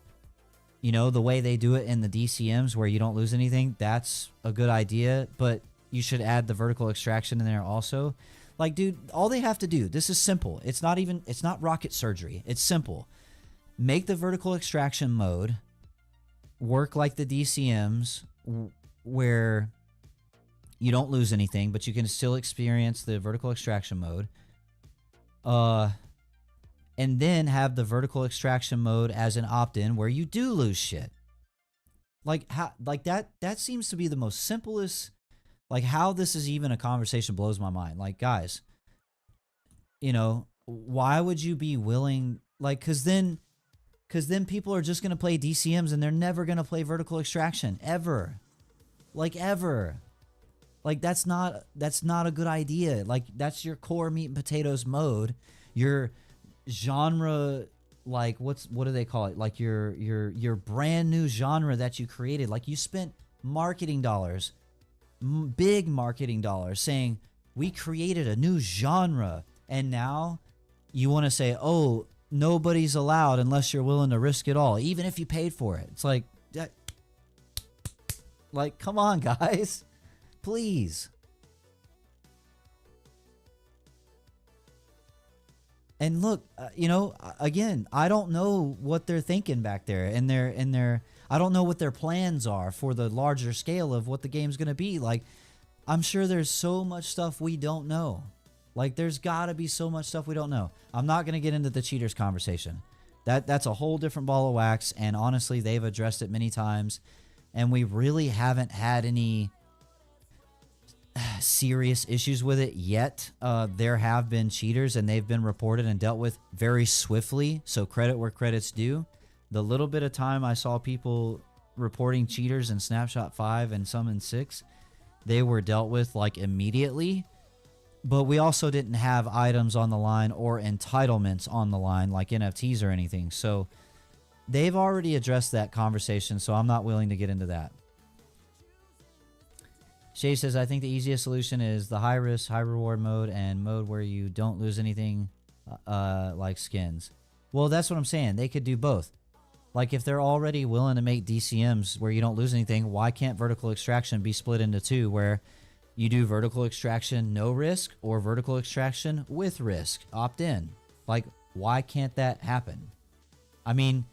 You know, the way they do it in the DCMs where you don't lose anything, that's a good idea, but you should add the vertical extraction in there also. Like, dude, all they have to do, this is simple. It's not rocket surgery. It's simple. Make the vertical extraction mode work like the DCMs, where you don't lose anything, but you can still experience the vertical extraction mode. And then have the vertical extraction mode as an opt-in where you do lose shit. Like, how, like that seems to be the most simplest. Like, how this is even a conversation blows my mind. Like, guys, you know, why would you be willing? Like, because then people are just going to play DCMs and they're never going to play vertical extraction ever. Like, ever. Like, that's not a good idea. Like, that's your core meat and potatoes mode. Your genre, like, what do they call it? Like, your brand new genre that you created. Like, you spent marketing dollars, big marketing dollars, saying we created a new genre, and now you want to say, oh, nobody's allowed unless you're willing to risk it all, even if you paid for it. It's like that. Like, come on, guys, please. And look, you know, again, I don't know what they're thinking back there, and I don't know what their plans are for the larger scale of what the game's going to be. Like, I'm sure there's so much stuff we don't know. Like, there's got to be so much stuff we don't know. I'm not going to get into the cheaters conversation. That's a whole different ball of wax, and honestly, they've addressed it many times, and we really haven't had any serious issues with it yet. There have been cheaters, and they've been reported and dealt with very swiftly, so credit where credit's due. The little bit of time I saw people reporting cheaters in Snapshot 5 and some in 6, they were dealt with like immediately. But we also didn't have items on the line or entitlements on the line like NFTs or anything. So they've already addressed that conversation, so I'm not willing to get into that. Shay says, I think the easiest solution is the high risk, high reward mode and mode where you don't lose anything, like skins. Well, that's what I'm saying. They could do both. Like, if they're already willing to make DCMs where you don't lose anything, why can't vertical extraction be split into two, where you do vertical extraction no risk or vertical extraction with risk, opt in? Like, why can't that happen? I mean,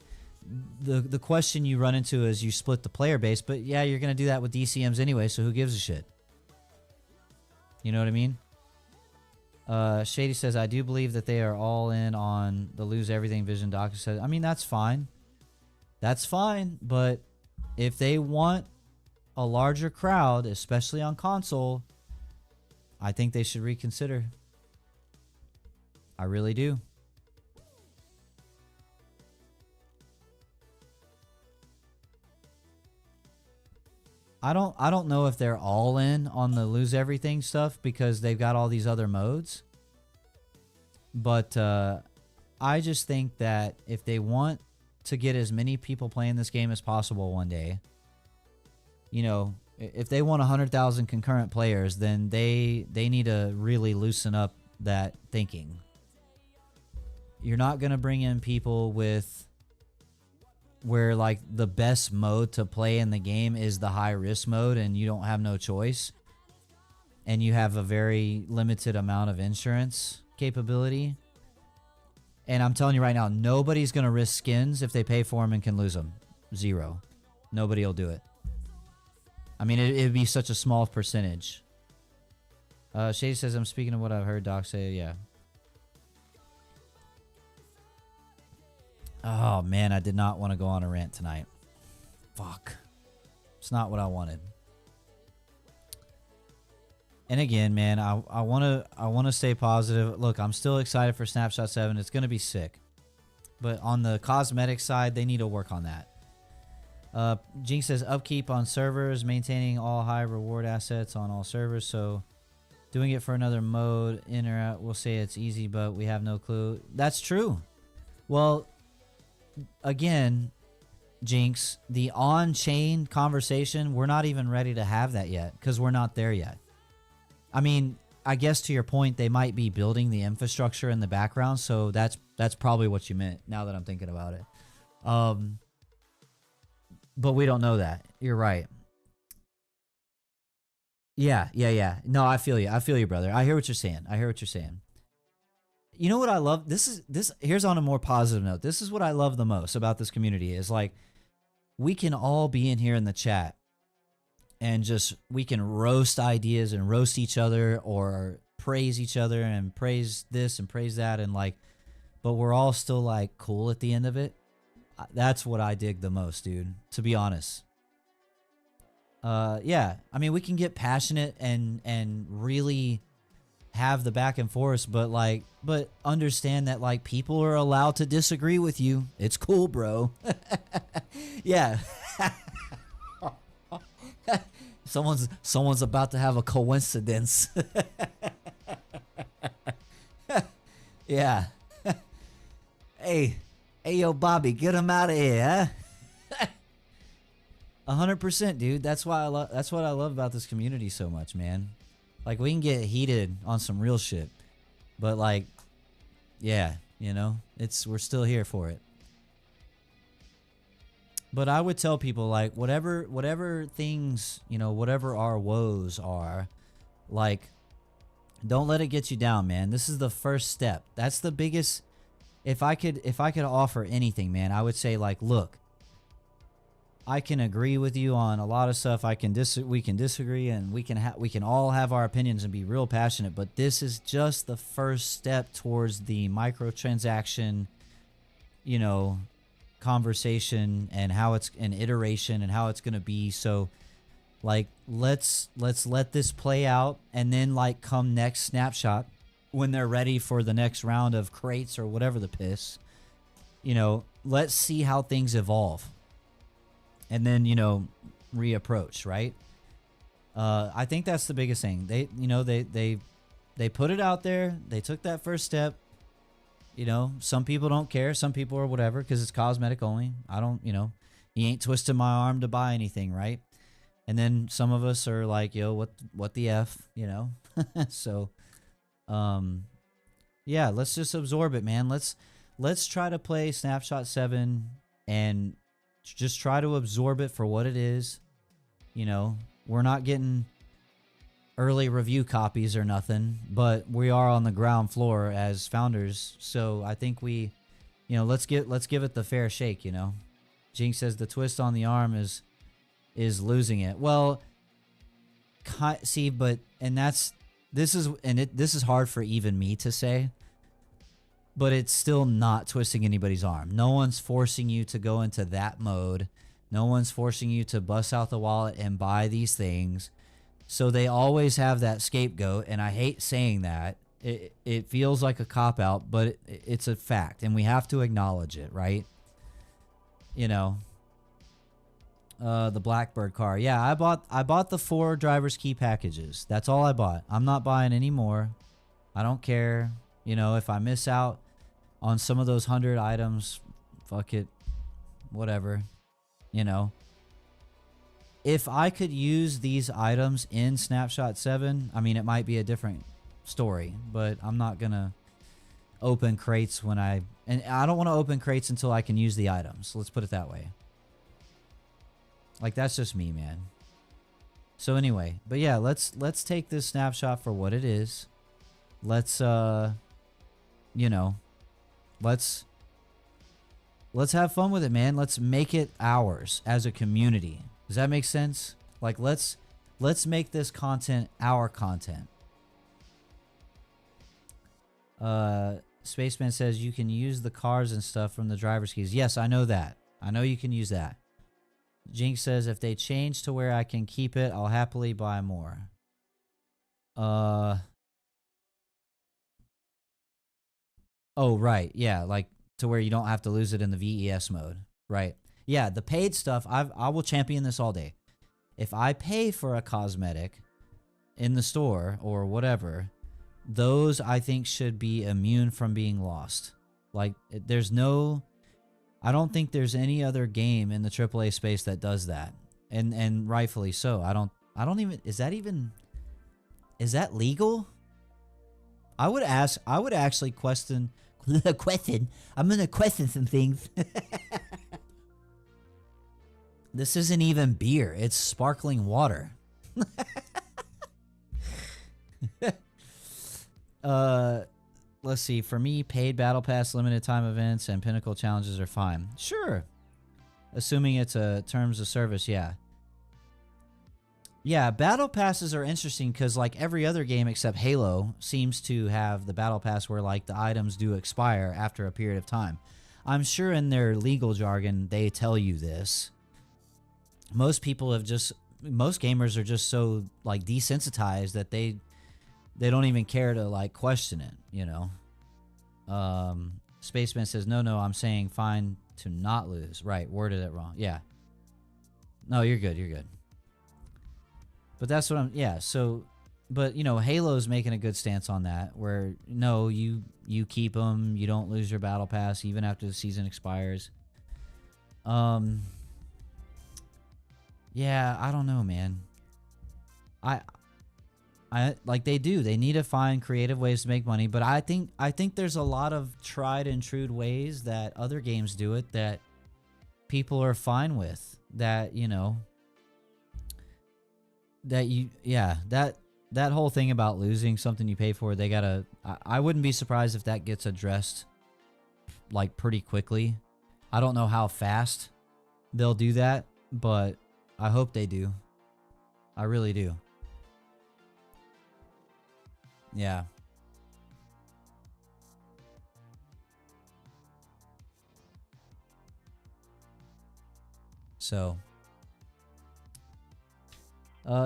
the question you run into is you split the player base, but yeah, you're going to do that with DCMs anyway, so who gives a shit? You know what I mean? Shady says, I do believe that they are all in on the lose everything vision. Doctor says, I mean, that's fine. That's fine. But if they want a larger crowd, especially on console, I think they should reconsider. I really do. I don't know if they're all in on the lose everything stuff because they've got all these other modes. But I just think that if they want to get as many people playing this game as possible one day, you know, if they want 100,000 concurrent players, then they need to really loosen up that thinking. You're not going to bring in people with where like the best mode to play in the game is the high risk mode and you don't have no choice and you have a very limited amount of insurance capability. And I'm telling you right now, nobody's going to risk skins if they pay for them and can lose them. Zero. Nobody will do it. I mean, it'd be such a small percentage. Shady says, I'm speaking of what I've heard Doc say. Yeah. Oh, man, I did not want to go on a rant tonight. Fuck. It's not what I wanted. And again, man, I want to stay positive. Look, I'm still excited for Snapshot 7. It's going to be sick. But on the cosmetic side, they need to work on that. Jinx says upkeep on servers, maintaining all high reward assets on all servers. So doing it for another mode, in or out, we'll say it's easy, but we have no clue. That's true. Well, again, Jinx, the on-chain conversation, we're not even ready to have that yet because we're not there yet. I mean, I guess to your point, they might be building the infrastructure in the background, so that's probably what you meant now that I'm thinking about it. But we don't know that. You're right. Yeah. No, I feel you, brother. I hear what you're saying. You know what I love? Here's on a more positive note. This is what I love the most about this community is like we can all be in here in the chat and just we can roast ideas and roast each other or praise each other and praise this and praise that and like, but we're all still like cool at the end of it. That's what I dig the most, dude, to be honest. Yeah, I mean, we can get passionate and really have the back and forth, but understand that like people are allowed to disagree with you. It's cool, bro. Yeah. Someone's about to have a coincidence. Yeah. Hey, yo, Bobby, get him out of here, huh? 100%, dude. That's what I love about this community so much, man. Like we can get heated on some real shit, but like, yeah, you know, we're still here for it. But I would tell people like whatever things, you know, whatever our woes are, like, don't let it get you down, man. This is the first step. That's the biggest. If I could offer anything, man, I would say like, look, I can agree with you on a lot of stuff. We can disagree, and we can all have our opinions and be real passionate. But this is just the first step towards the microtransaction, you know, conversation and how it's an iteration and how it's gonna be. So, like, let's let this play out, and then like come next snapshot when they're ready for the next round of crates or whatever the piss, you know, let's see how things evolve. And then, you know, reapproach, right? I think that's the biggest thing. They put it out there. They took that first step. You know, some people don't care. Some people are whatever because it's cosmetic only. I don't, you know, you ain't twisting my arm to buy anything, right? And then some of us are like, yo, what the F, you know? So, yeah, let's just absorb it, man. Let's try to play Snapshot 7 and just try to absorb it for what it is. You know, we're not getting early review copies or nothing, but we are on the ground floor as founders. So I think we, you know, let's give it the fair shake, you know. Jinx says the twist on the arm is losing it. Well, see, but, and that's this is this is hard for even me to say, but it's still not twisting anybody's arm. No one's forcing you to go into that mode. No one's forcing you to bust out the wallet and buy these things. So they always have that scapegoat, and I hate saying that. It feels like a cop-out, but it's a fact, and we have to acknowledge it, right? You know, the Blackbird car. Yeah, I bought the 4 driver's key packages. That's all I bought. I'm not buying any more. I don't care. You know, if I miss out on some of those 100 items, fuck it. Whatever. You know. If I could use these items in Snapshot 7, I mean, it might be a different story, but I'm not going to open crates when and I don't want to open crates until I can use the items. Let's put it that way. Like, that's just me, man. So anyway, but yeah, let's take this snapshot for what it is. Let's you know, let's have fun with it, man. Let's make it ours as a community. Does that make sense? Like, let's make this content our content. Spaceman says you can use the cars and stuff from the driver's keys. Yes, I know that. I know you can use that. Jinx says if they change to where I can keep it, I'll happily buy more. Oh, right. Yeah, like to where you don't have to lose it in the VES mode. Right. Yeah, the paid stuff, I will champion this all day. If I pay for a cosmetic in the store or whatever, those I think should be immune from being lost. Like, there's no... I don't think there's any other game in the AAA space that does that. And rightfully so. I don't even... Is that legal? I would actually question... I'm going to question some things. This isn't even beer. It's sparkling water. Let's see. For me, paid battle pass, limited time events, and pinnacle challenges are fine. Sure. Assuming it's a terms of service, yeah. Yeah, battle passes are interesting because like every other game except Halo seems to have the battle pass where like the items do expire after a period of time. I'm sure in their legal jargon they tell you this. Most gamers are just so like desensitized that they don't even care to like question it, you know. Spaceman says no, I'm saying fine to not lose. Right, worded it wrong. Yeah. No, you're good. But that's what so but you know, Halo's making a good stance on that where no, you keep them, you don't lose your battle pass even after the season expires. Yeah, I don't know, man. I like they need to find creative ways to make money, but I think there's a lot of tried and true ways that other games do it that people are fine with. That, you know, that whole thing about losing something you pay for, they gotta... I wouldn't be surprised if that gets addressed like pretty quickly. I don't know how fast they'll do that, but I hope they do. I really do. Yeah. So,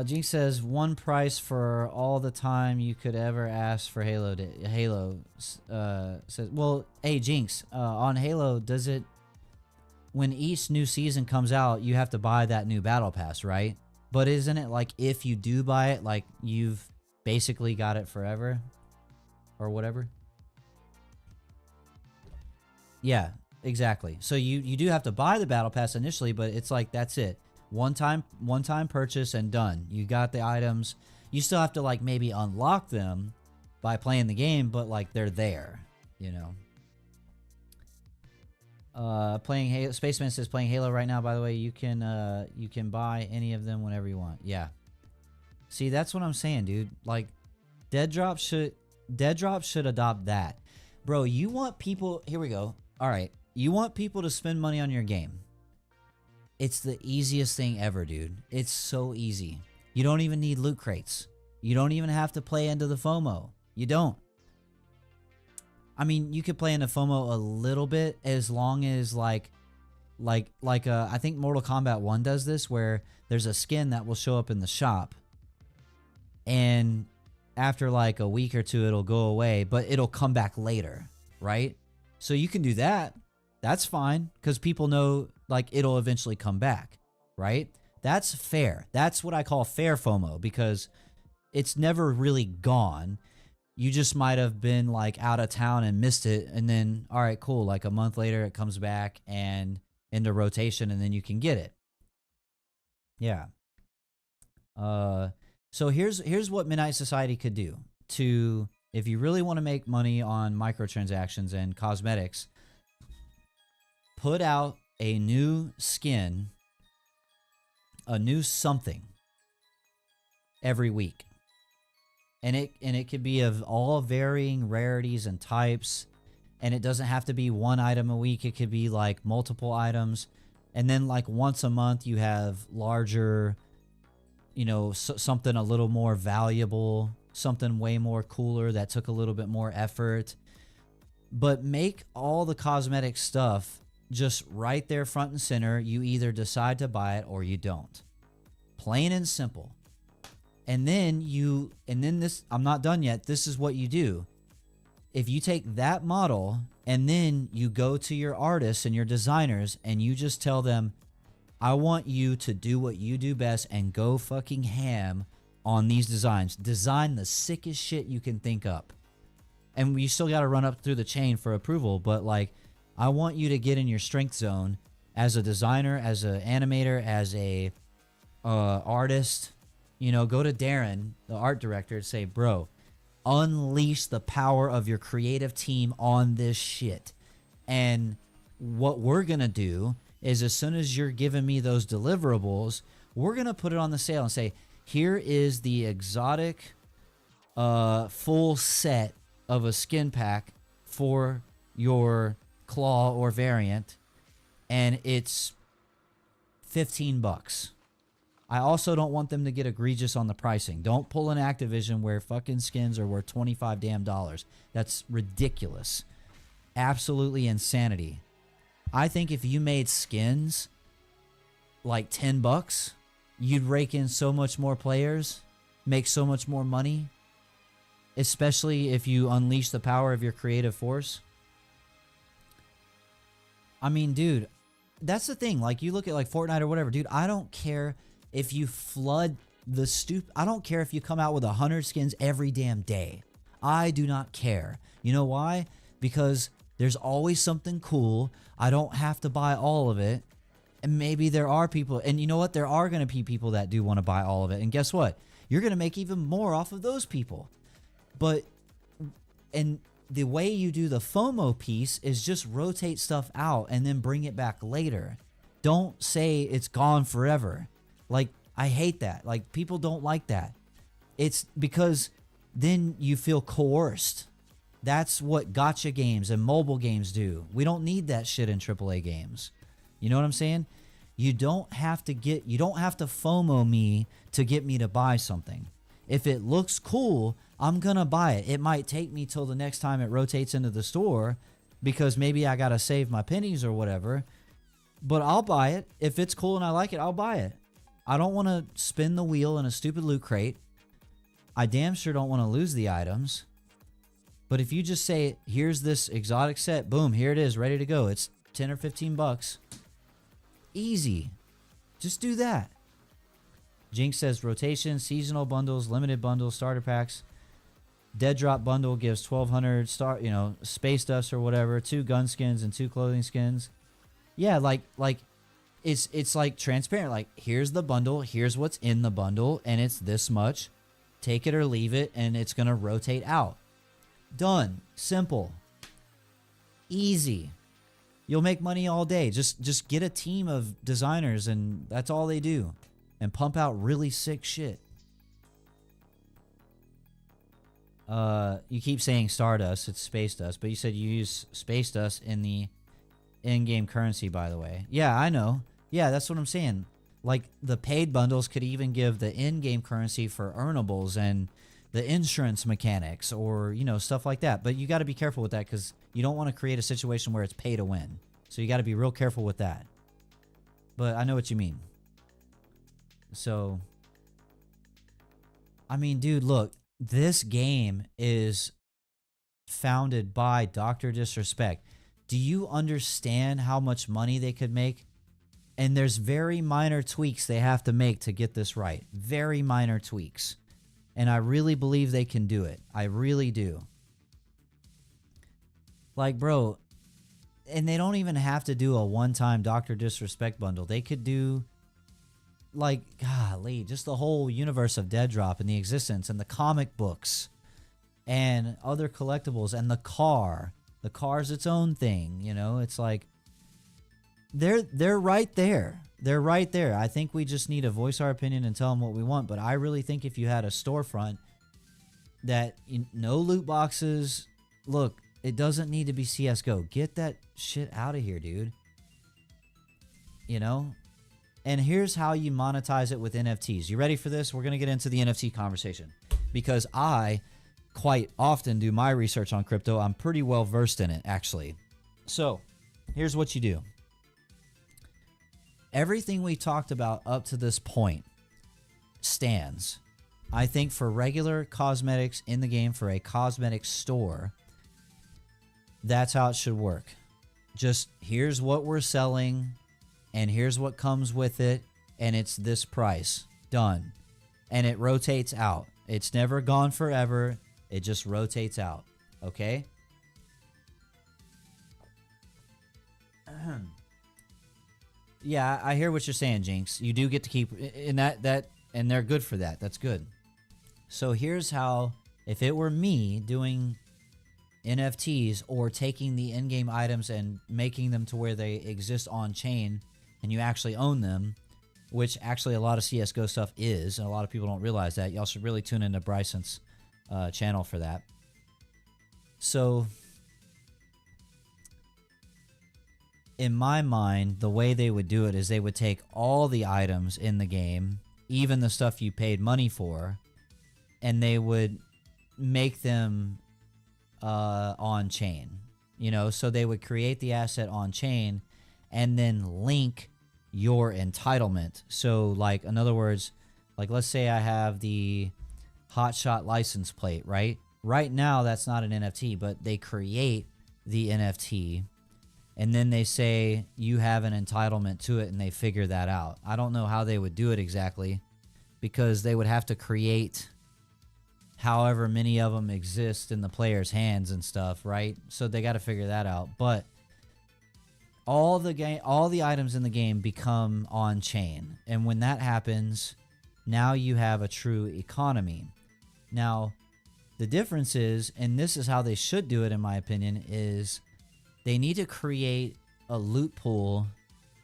Jinx says one price for all the time you could ever ask for Halo. Halo says, well, hey Jinx, on Halo, does it, when each new season comes out, you have to buy that new battle pass, right? But isn't it like if you do buy it, like you've basically got it forever or whatever? Yeah, exactly. So you do have to buy the battle pass initially, but it's like that's it. One time purchase and done. You got the items. You still have to like maybe unlock them by playing the game, but like they're there, you know. Playing Halo. Spaceman says playing Halo right now. By the way, you can buy any of them whenever you want. Yeah. See, that's what I'm saying, dude. Like, Deadrop should adopt that, bro. You want people? Here we go. All right, you want people to spend money on your game. It's the easiest thing ever, dude. It's so easy. You don't even need loot crates. You don't even have to play into the FOMO. You don't. I mean, you could play into FOMO a little bit as long as I think Mortal Kombat 1 does this, where there's a skin that will show up in the shop, and after like a week or two it'll go away, but it'll come back later, right? So you can do that. That's fine, because people know like it'll eventually come back, right? That's fair. That's what I call fair FOMO, because it's never really gone. You just might have been like out of town and missed it, and then all right, cool, like a month later it comes back and into rotation, and then you can get it. Yeah. So here's what Midnight Society could do to, if you really want to make money on microtransactions and cosmetics, put out a new skin, a new something every week. And it could be of all varying rarities and types, and it doesn't have to be one item a week. It could be like multiple items, and then like once a month you have larger, you know, something a little more valuable, something way more cooler that took a little bit more effort. But make all the cosmetic stuff just right there front and center. You either decide to buy it or you don't. Plain and simple. And then this, I'm not done yet. This is what you do. If you take that model and then you go to your artists and your designers and you just tell them, I want you to do what you do best and go fucking ham on these designs. Design the sickest shit you can think up. And you still got to run up through the chain for approval, but like, I want you to get in your strength zone as a designer, as an animator, as a artist. You know, go to Darren, the art director, and say, bro, unleash the power of your creative team on this shit. And what we're going to do is, as soon as you're giving me those deliverables, we're going to put it on the sale and say, here is the exotic full set of a skin pack for your claw or variant, and it's $15. I also don't want them to get egregious on the pricing. Don't pull an Activision where fucking skins are worth $25 damn dollars. That's ridiculous. Absolutely insanity. I think if you made skins like $10, you'd rake in so much more players, make so much more money, especially if you unleash the power of your creative force. I mean, dude, that's the thing. Like, you look at like Fortnite or whatever, dude, I don't care if you flood the I don't care if you come out with 100 skins every damn day. I do not care. You know why? Because there's always something cool. I don't have to buy all of it. And maybe there are people, and you know what? There are going to be people that do want to buy all of it. And guess what? You're going to make even more off of those people. But, and the way you do the FOMO piece is just rotate stuff out and then bring it back later. Don't say it's gone forever. Like, I hate that. Like, people don't like that. It's because then you feel coerced. That's what gacha games and mobile games do. We don't need that shit in AAA games. You know what I'm saying? You don't have to FOMO me to get me to buy something. If it looks cool, I'm gonna buy it. It might take me till the next time it rotates into the store, because maybe I gotta save my pennies or whatever. But I'll buy it. If it's cool and I like it, I'll buy it. I don't want to spin the wheel in a stupid loot crate. I damn sure don't want to lose the items. But if you just say, here's this exotic set, boom, here it is, ready to go. It's 10 or 15 bucks. Easy. Just do that. Jinx says rotation, seasonal bundles, limited bundles, starter packs. Deadrop bundle gives 1,200 space dust or whatever, 2 gun skins and 2 clothing skins. Yeah, like it's like transparent. Like, here's the bundle, here's what's in the bundle, and it's this much. Take it or leave it, and it's gonna rotate out. Done. Simple. Easy. You'll make money all day. Just get a team of designers, and that's all they do, and pump out really sick shit. You keep saying Stardust, it's Space Dust, but you said you use Space Dust in the in-game currency, by the way. Yeah, I know. Yeah, that's what I'm saying. Like the paid bundles could even give the in-game currency for earnables and the insurance mechanics, or stuff like that. But you got to be careful with that, because you don't want to create a situation where it's pay to win. So you got to be real careful with that. But I know what you mean. So, I mean, dude, look, this game is founded by Dr. Disrespect. Do you understand how much money they could make? And there's very minor tweaks they have to make to get this right. Very minor tweaks. And I really believe they can do it. I really do. Like, bro, and they don't even have to do a one-time Dr. Disrespect bundle. They could do, like, golly, just the whole universe of Deadrop and the existence and the comic books and other collectibles and the car. The car's its own thing, It's like they're right there. They're right there. I think we just need to voice our opinion and tell them what we want. But I really think if you had a storefront that no loot boxes, look, it doesn't need to be CS:GO. Get that shit out of here, dude. And here's how you monetize it with NFTs. You ready for this? We're going to get into the NFT conversation, because I quite often do my research on crypto. I'm pretty well versed in it, actually. So here's what you do. Everything we talked about up to this point stands. I think for regular cosmetics in the game, for a cosmetic store, that's how it should work. Just here's what we're selling, and here's what comes with it, and it's this price. Done. And it rotates out. It's never gone forever. It just rotates out. Okay? Yeah, I hear what you're saying, Jinx. You do get to keep, and and they're good for that. That's good. So here's how, if it were me doing NFTs or taking the in-game items and making them to where they exist on chain and you actually own them, which actually a lot of CSGO stuff is, and a lot of people don't realize that. Y'all should really tune into Bryson's channel for that. So in my mind, the way they would do it is they would take all the items in the game, even the stuff you paid money for, and they would make them on chain. So they would create the asset on chain and then link your entitlement. So, like, in other words, like, let's say I have the Hotshot license plate, right? Right now, that's not an NFT, but they create the NFT, and then they say you have an entitlement to it, and they figure that out. I don't know how they would do it exactly, because they would have to create however many of them exist in the player's hands and stuff, right? So they got to figure that out. But all the items in the game become on chain, and when that happens, now you have a true economy. Now, the difference is, and this is how they should do it in my opinion, is they need to create a loot pool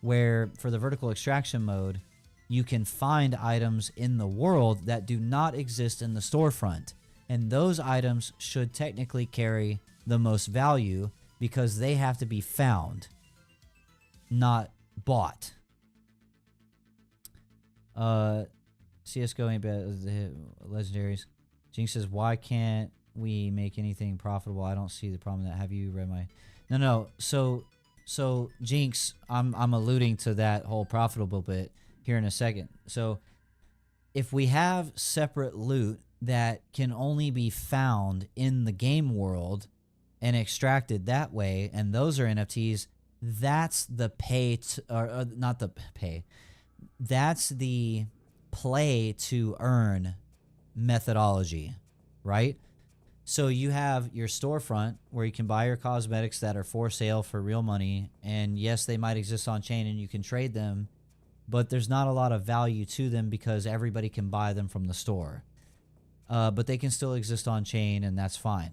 where, for the vertical extraction mode, you can find items in the world that do not exist in the storefront. And those items should technically carry the most value because they have to be found, not bought. CSGO ain't bad as the legendaries. Jinx says, why can't we make anything profitable? I don't see the problem in that. Have you read my... No. So Jinx, I'm alluding to that whole profitable bit here in a second. So if we have separate loot that can only be found in the game world and extracted that way, and those are NFTs, that's the pay to, or not the pay, that's the play to earn methodology, right? So you have your storefront where you can buy your cosmetics that are for sale for real money, and yes, they might exist on chain and you can trade them, but there's not a lot of value to them because everybody can buy them from the store. But they can still exist on chain, and that's fine.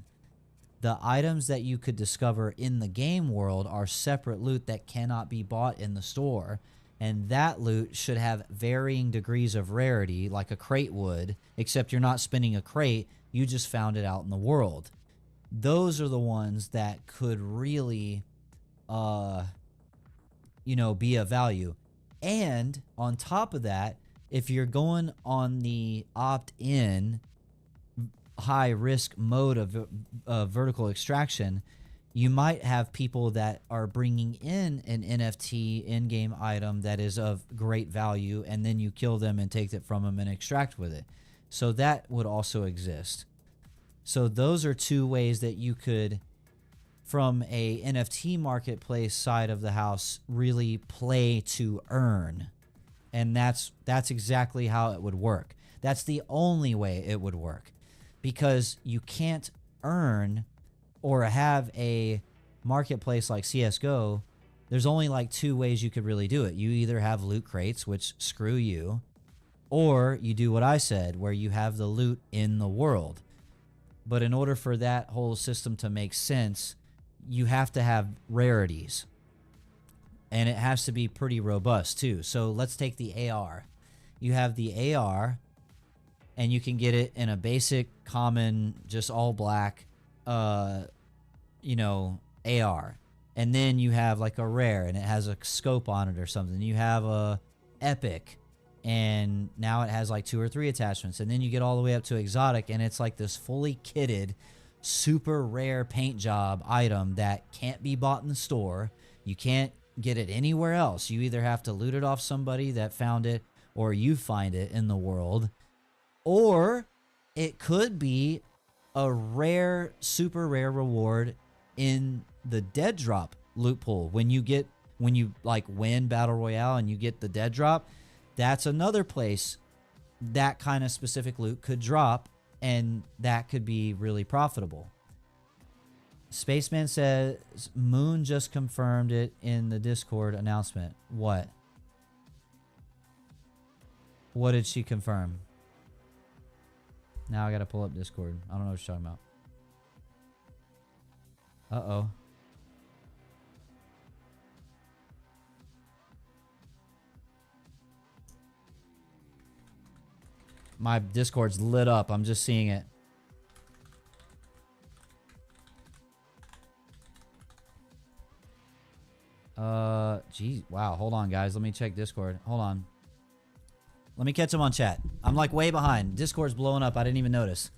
The items that you could discover in the game world are separate loot that cannot be bought in the store, and that loot should have varying degrees of rarity, like a crate would, except you're not spinning a crate, you just found it out in the world. Those are the ones that could really, be of value. And on top of that, if you're going on the opt-in high risk mode of vertical extraction, you might have people that are bringing in an NFT in-game item that is of great value, and then you kill them and take it from them and extract with it. So that would also exist. So those are two ways that you could, from a NFT marketplace side of the house, really play to earn. And that's exactly how it would work. That's the only way it would work, because you can't earn or have a marketplace like CSGO. There's only like two ways you could really do it. You either have loot crates, which screw you, or you do what I said, where you have the loot in the world. But in order for that whole system to make sense, you have to have rarities. And it has to be pretty robust too. So let's take the AR. You have the AR, and you can get it in a basic, common, just all black, you know, AR. And then you have like a rare, and it has a scope on it or something. You have a epic, and now it has like 2 or 3 attachments. And then you get all the way up to exotic, and it's like this fully kitted, super rare paint job item that can't be bought in the store. You can't get it anywhere else. You either have to loot it off somebody that found it, or you find it in the world. Or it could be a rare, super rare reward in the Deadrop loot pool. When you like win Battle Royale and you get the Deadrop, that's another place that kind of specific loot could drop, and that could be really profitable. Spaceman says Moon just confirmed it in the Discord announcement. What? What did she confirm? Now I gotta pull up Discord. I don't know what you're talking about. Uh-oh. My Discord's lit up. I'm just seeing it. Geez. Wow. Hold on, guys. Let me check Discord. Hold on. Let me catch him on chat. I'm like way behind. Discord's blowing up. I didn't even notice.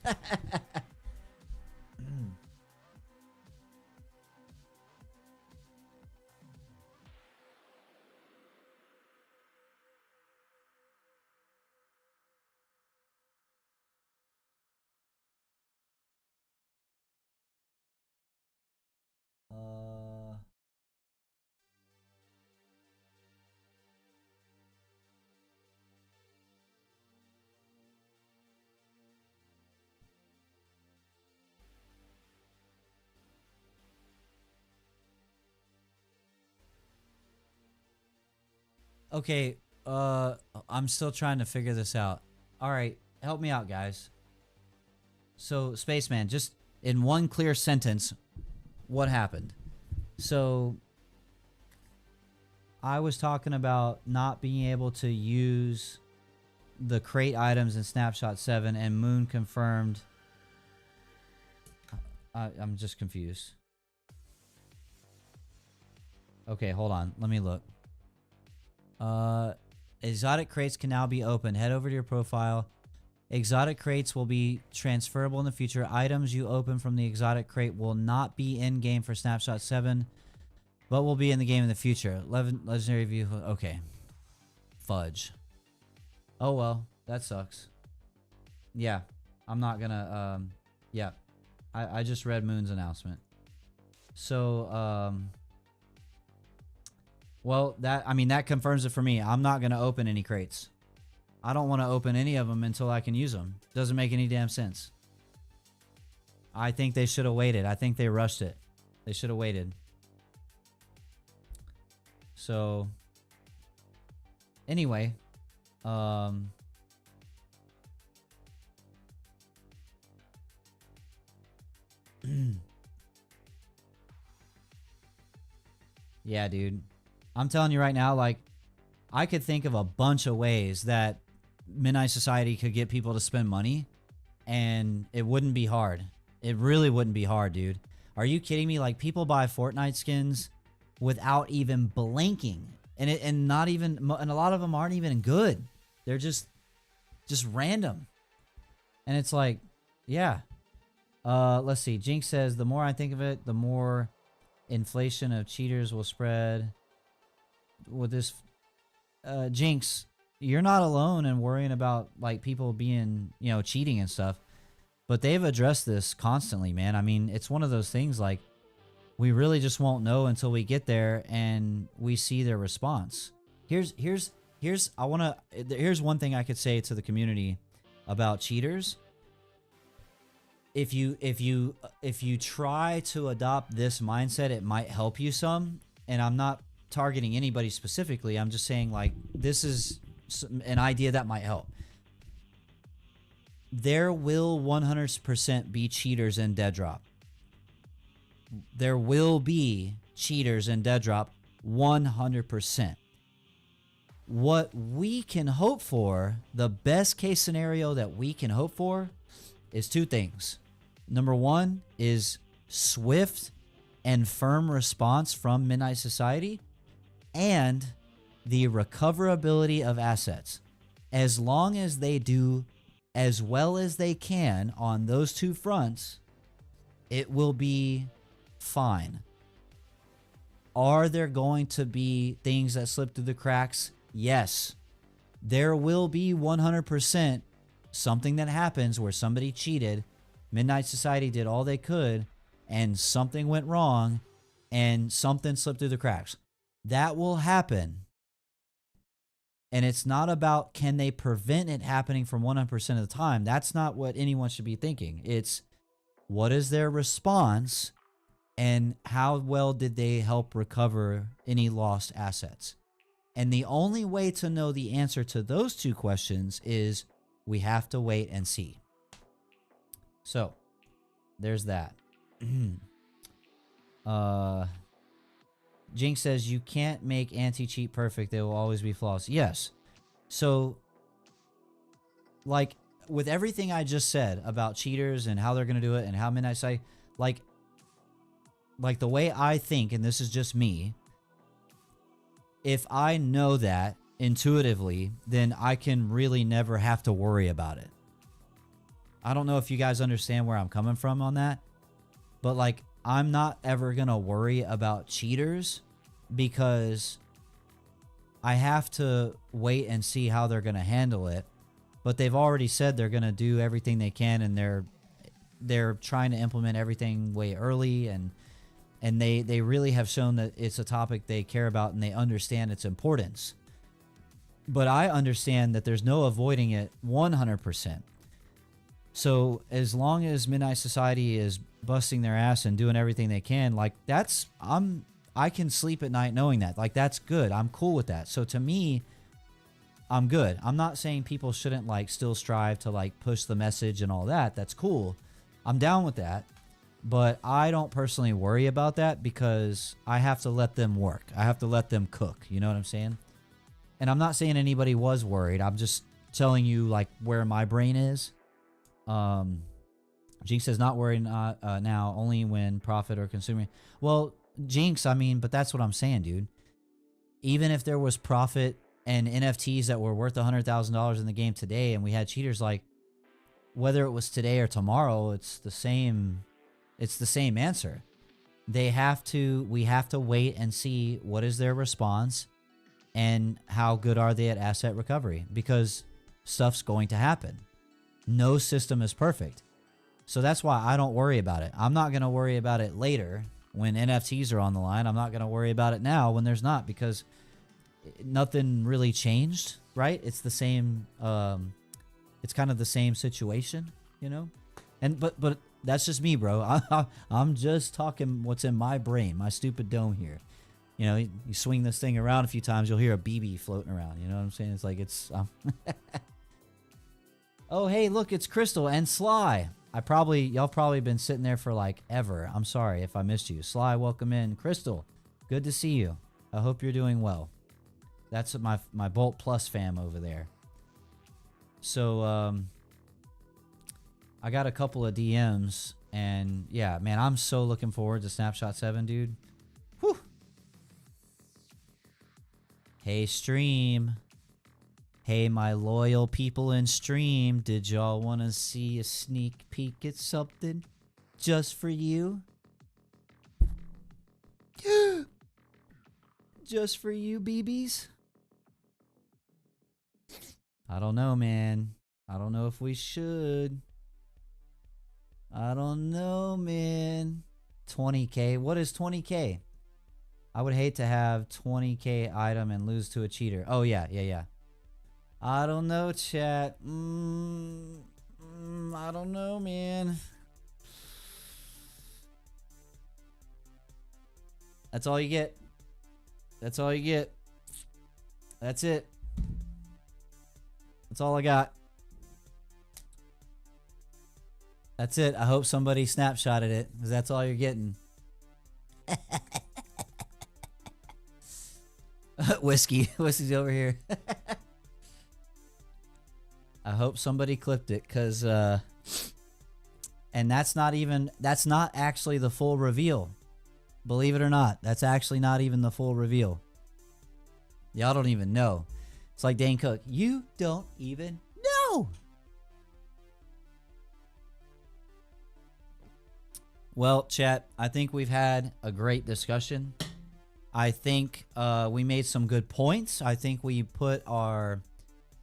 Okay, I'm still trying to figure this out. All right, help me out, guys. So, Spaceman, just in one clear sentence, what happened? So, I was talking about not being able to use the crate items in Snapshot 7, and Moon confirmed. I'm just confused. Okay, hold on. Let me look. Exotic crates can now be opened. Head over to your profile. Exotic crates will be transferable in the future. Items you open from the exotic crate will not be in game for Snapshot 7, but will be in the game in the future. 11 legendary view. Okay. Fudge. Oh well, that sucks. Yeah, I'm not gonna. Yeah, I just read Moon's announcement. So well, that confirms it for me. I'm not gonna open any crates. I don't want to open any of them until I can use them. Doesn't make any damn sense. I think they should have waited. I think they rushed it. They should have waited. So, anyway, yeah, dude. I'm telling you right now, like, I could think of a bunch of ways that Midnight Society could get people to spend money, and it wouldn't be hard. It really wouldn't be hard, dude. Are you kidding me? Like, people buy Fortnite skins without even blinking. and not even, and a lot of them aren't even good. They're just random. And it's like, yeah. Let's see. Jinx says, the more I think of it, the more inflation of cheaters will spread. With this, Jinx, you're not alone in worrying about like people being, cheating and stuff. But they've addressed this constantly, man. I mean, it's one of those things like we really just won't know until we get there and we see their response. Here's one thing I could say to the community about cheaters. If you try to adopt this mindset, it might help you some. And I'm not targeting anybody specifically. I'm just saying like this is an idea that might help. There will 100% be cheaters in Deadrop. There will be cheaters in Deadrop 100%. What we can hope for, the best case scenario that we can hope for, is two things. Number one is swift and firm response from Midnight Society and the recoverability of assets. As long as they do as well as they can on those two fronts, it will be fine. Are there going to be things that slip through the cracks? Yes. There will be 100% something that happens where somebody cheated, Midnight Society did all they could, and something went wrong, and something slipped through the cracks. That will happen. And it's not about can they prevent it happening from 100% of the time. That's not what anyone should be thinking. It's what is their response and how well did they help recover any lost assets? And the only way to know the answer to those two questions is we have to wait and see. So, there's that. Jinx says, you can't make anti-cheat perfect. They will always be flaws. Yes. So, like, with everything I just said about cheaters and how they're going to do it and how Midnight Society, like the way I think, and this is just me, if I know that intuitively, then I can really never have to worry about it. I don't know if you guys understand where I'm coming from on that, but like, I'm not ever going to worry about cheaters because I have to wait and see how they're going to handle it. But they've already said they're going to do everything they can, and they're trying to implement everything way early, and they really have shown that it's a topic they care about and they understand its importance. But I understand that there's no avoiding it 100%. So as long as Midnight Society is busting their ass and doing everything they can, like I can sleep at night knowing that. Like that's good. I'm cool with that. So to me, I'm good. I'm not saying people shouldn't like still strive to like push the message and all that. That's cool. I'm down with that. But I don't personally worry about that because I have to let them work. I have to let them cook. You know what I'm saying? And I'm not saying anybody was worried. I'm just telling you like where my brain is. Jinx says not worried now, only when profit or consuming. Well, Jinx, I mean, but that's what I'm saying, dude. Even if there was profit and NFTs that were worth $100,000 in the game today, and we had cheaters, like whether it was today or tomorrow, it's the same. It's the same answer. We have to wait and see what is their response and how good are they at asset recovery, because stuff's going to happen. No system is perfect. So that's why I don't worry about it. I'm not going to worry about it later when NFTs are on the line. I'm not going to worry about it now when there's not, because nothing really changed, right? It's the same. It's kind of the same situation, you know? And but that's just me, bro. I'm just talking what's in my brain, my stupid dome here. You know, you swing this thing around a few times, you'll hear a BB floating around. You know what I'm saying? It's like it's. Oh, hey, look, it's Crystal and Sly. Y'all probably been sitting there for like ever. I'm sorry if I missed you. Sly, welcome in. Crystal, good to see you. I hope you're doing well. That's my Bolt Plus fam over there. So, I got a couple of DMs, and yeah, man, I'm so looking forward to Snapshot 7, dude. Whew. Hey, stream. Hey, my loyal people in stream. Did y'all want to see a sneak peek at something just for you? Just for you, BBs? I don't know, man. I don't know if we should. I don't know, man. 20K. What is 20K? I would hate to have 20K item and lose to a cheater. Oh, yeah. I don't know, chat. I don't know, man. That's all you get. That's all you get. That's it. That's all I got. That's it. I hope somebody snapshotted it, because that's all you're getting. Whiskey's over here. I hope somebody clipped it, because and that's not actually the full reveal. Believe it or not, that's actually not even the full reveal. Y'all don't even know. It's like Dane Cook. You don't even know. Well, chat, I think we've had a great discussion. I think we made some good points. I think we put our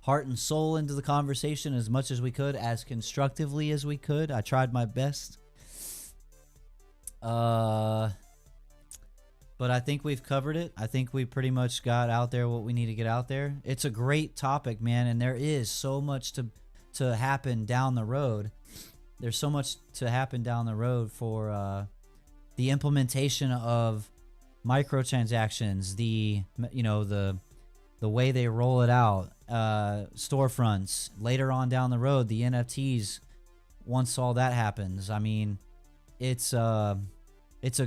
heart and soul into the conversation as much as we could, as constructively as we could. I tried my best. But I think we've covered it. I think we pretty much got out there what we need to get out there. It's a great topic, man, and there is so much to happen down the road. There's so much to happen down the road for the implementation of microtransactions, the way they roll it out, storefronts later on down the road, the NFTs. Once all that happens, I mean, it's a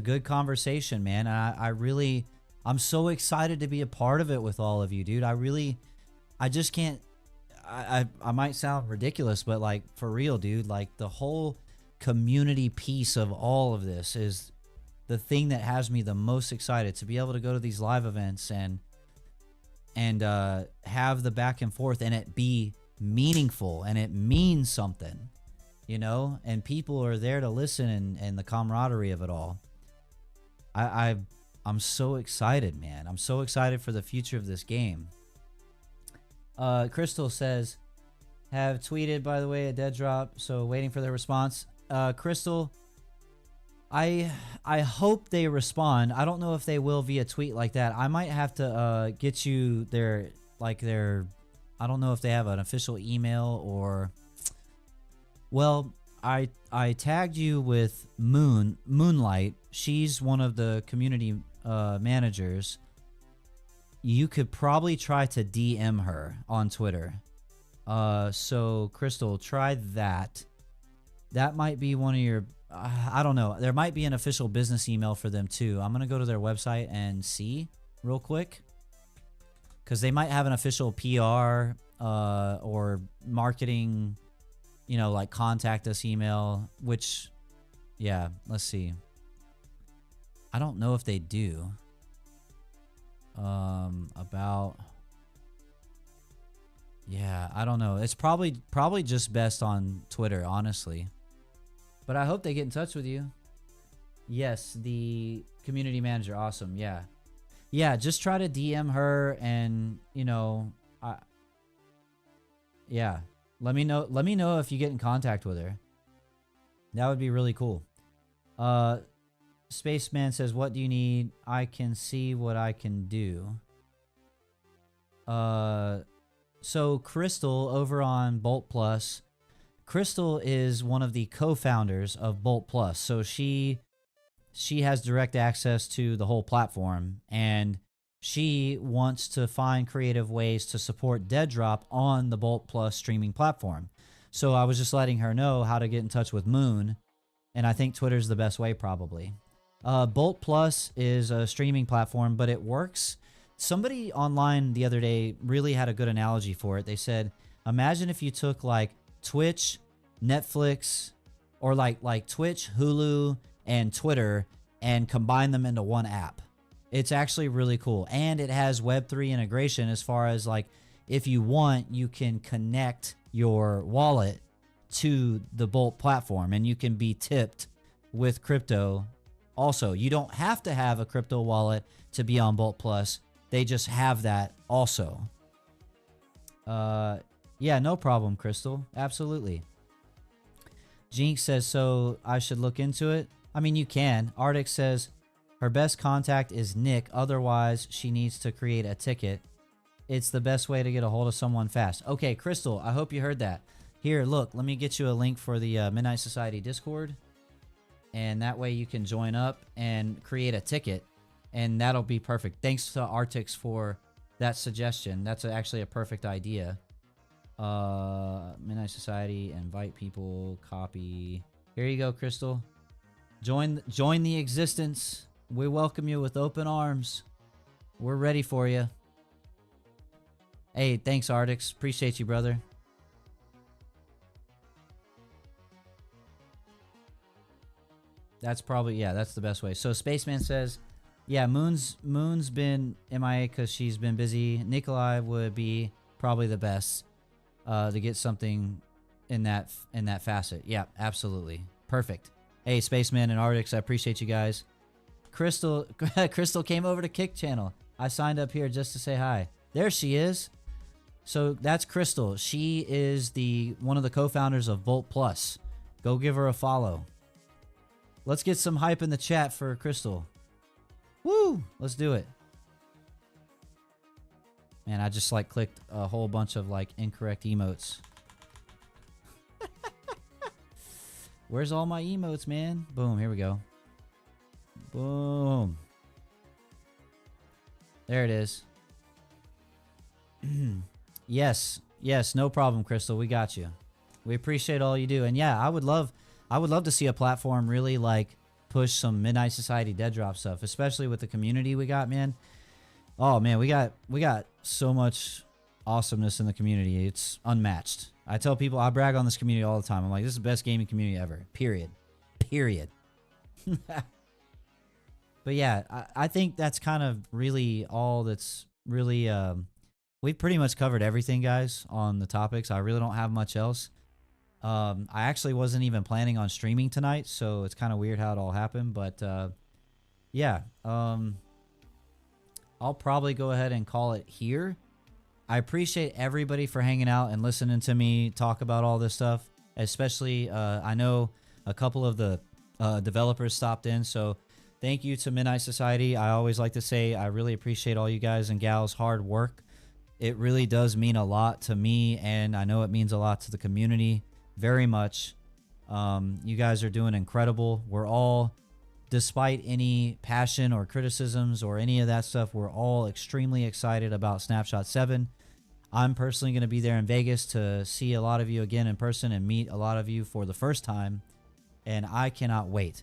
good conversation, man. I'm so excited to be a part of it with all of you, dude. I just can't. I might sound ridiculous, but like, for real, dude, like the whole community piece of all of this is the thing that has me the most excited, to be able to go to these live events and have the back and forth, and it be meaningful and it means something, and people are there to listen, and the camaraderie of it all. I'm so excited, man. I'm so excited for the future of this game. Crystal says, have tweeted, by the way, a Deadrop, so waiting for their response. Crystal, I hope they respond. I don't know if they will via tweet like that. I might have to get you their I don't know if they have an official email or... Well, I tagged you with Moonlight. She's one of the community managers. You could probably try to DM her on Twitter. So Crystal, try that. That might be one of your... I don't know. There might be an official business email for them too. I'm going to go to their website and see real quick, because they might have an official PR or marketing, like contact us email, which, yeah, let's see. I don't know if they do. Yeah, I don't know. It's probably just best on Twitter, honestly. But I hope they get in touch with you. Yes, the community manager. Awesome. Yeah. Yeah, just try to DM her, and, yeah. Let me know if you get in contact with her. That would be really cool. Spaceman says, what do you need? I can see what I can do. So Crystal over on Bolt Plus. Crystal is one of the co-founders of Bolt Plus. So she has direct access to the whole platform, and she wants to find creative ways to support Deadrop on the Bolt Plus streaming platform. So I was just letting her know how to get in touch with Moon, and I think Twitter's the best way, probably. Bolt Plus is a streaming platform, but it works. Somebody online the other day really had a good analogy for it. They said, imagine if you took like Twitch, Netflix, or like Twitch, Hulu, and Twitter, and combine them into one app. It's actually really cool. And it has Web3 integration as far as like, if you want, you can connect your wallet to the Bolt platform and you can be tipped with crypto. Also, you don't have to have a crypto wallet to be on Bolt Plus. They just have that also. Yeah, no problem, Crystal. Absolutely. Jinx says, so I should look into it. I mean, you can. Arctic says her best contact is Nick. Otherwise, she needs to create a ticket. It's the best way to get a hold of someone fast. Okay, Crystal, I hope you heard that. Here, look, let me get you a link for the Midnight Society Discord. And that way you can join up and create a ticket. And that'll be perfect. Thanks to Artix for that suggestion. That's actually a perfect idea. Midnight Society, invite people, copy. Here you go, Crystal. Join the existence. We welcome you with open arms. We're ready for you. Hey, thanks, Artix. Appreciate you, brother. That's probably, yeah, that's the best way. So Spaceman says, yeah, Moon's been MIA because she's been busy. Nikolai would be probably the best to get something in that facet. Yeah, absolutely. Perfect. Hey, Spaceman and Arctics, I appreciate you guys. Crystal came over to Kick Channel. I signed up here just to say hi. There she is. So that's Crystal. She is one of the co-founders of Volt Plus. Go give her a follow. Let's get some hype in the chat for Crystal. Woo! Let's do it. Man, I just like clicked a whole bunch of like incorrect emotes. Where's all my emotes, man? Boom, here we go. Boom. There it is. Yes, no problem, Crystal. We got you. We appreciate all you do. And yeah, I would love to see a platform really like push some Midnight Society Deadrop stuff, especially with the community we got, man. Oh man, we got so much awesomeness in the community. It's unmatched. I tell people, I brag on this community all the time. I'm like, this is the best gaming community ever. Period. But yeah, I think that's kind of really all that's really we've pretty much covered everything, guys, on the topics. I really don't have much else. I actually wasn't even planning on streaming tonight, so it's kind of weird how it all happened. But yeah, I'll probably go ahead and call it here. I appreciate everybody for hanging out and listening to me talk about all this stuff. Especially, I know a couple of the developers stopped in, so thank you to Midnight Society. I always like to say I really appreciate all you guys and gals' hard work. It really does mean a lot to me, and I know it means a lot to the community. Very much. You guys are doing incredible. We're all, despite any passion or criticisms or any of that stuff, we're all extremely excited about Snapshot 7. I'm personally going to be there in Vegas to see a lot of you again in person and meet a lot of you for the first time, and I cannot wait.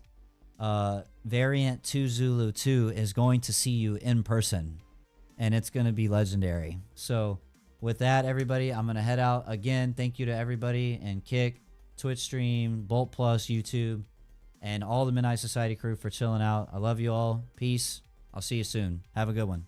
Variant 2 Zulu 2 is going to see you in person, and it's going to be legendary. So with that, everybody, I'm going to head out. Again, thank you to everybody in Kick, Twitch stream, Bolt Plus, YouTube, and all the Midnight Society crew for chilling out. I love you all. Peace. I'll see you soon. Have a good one.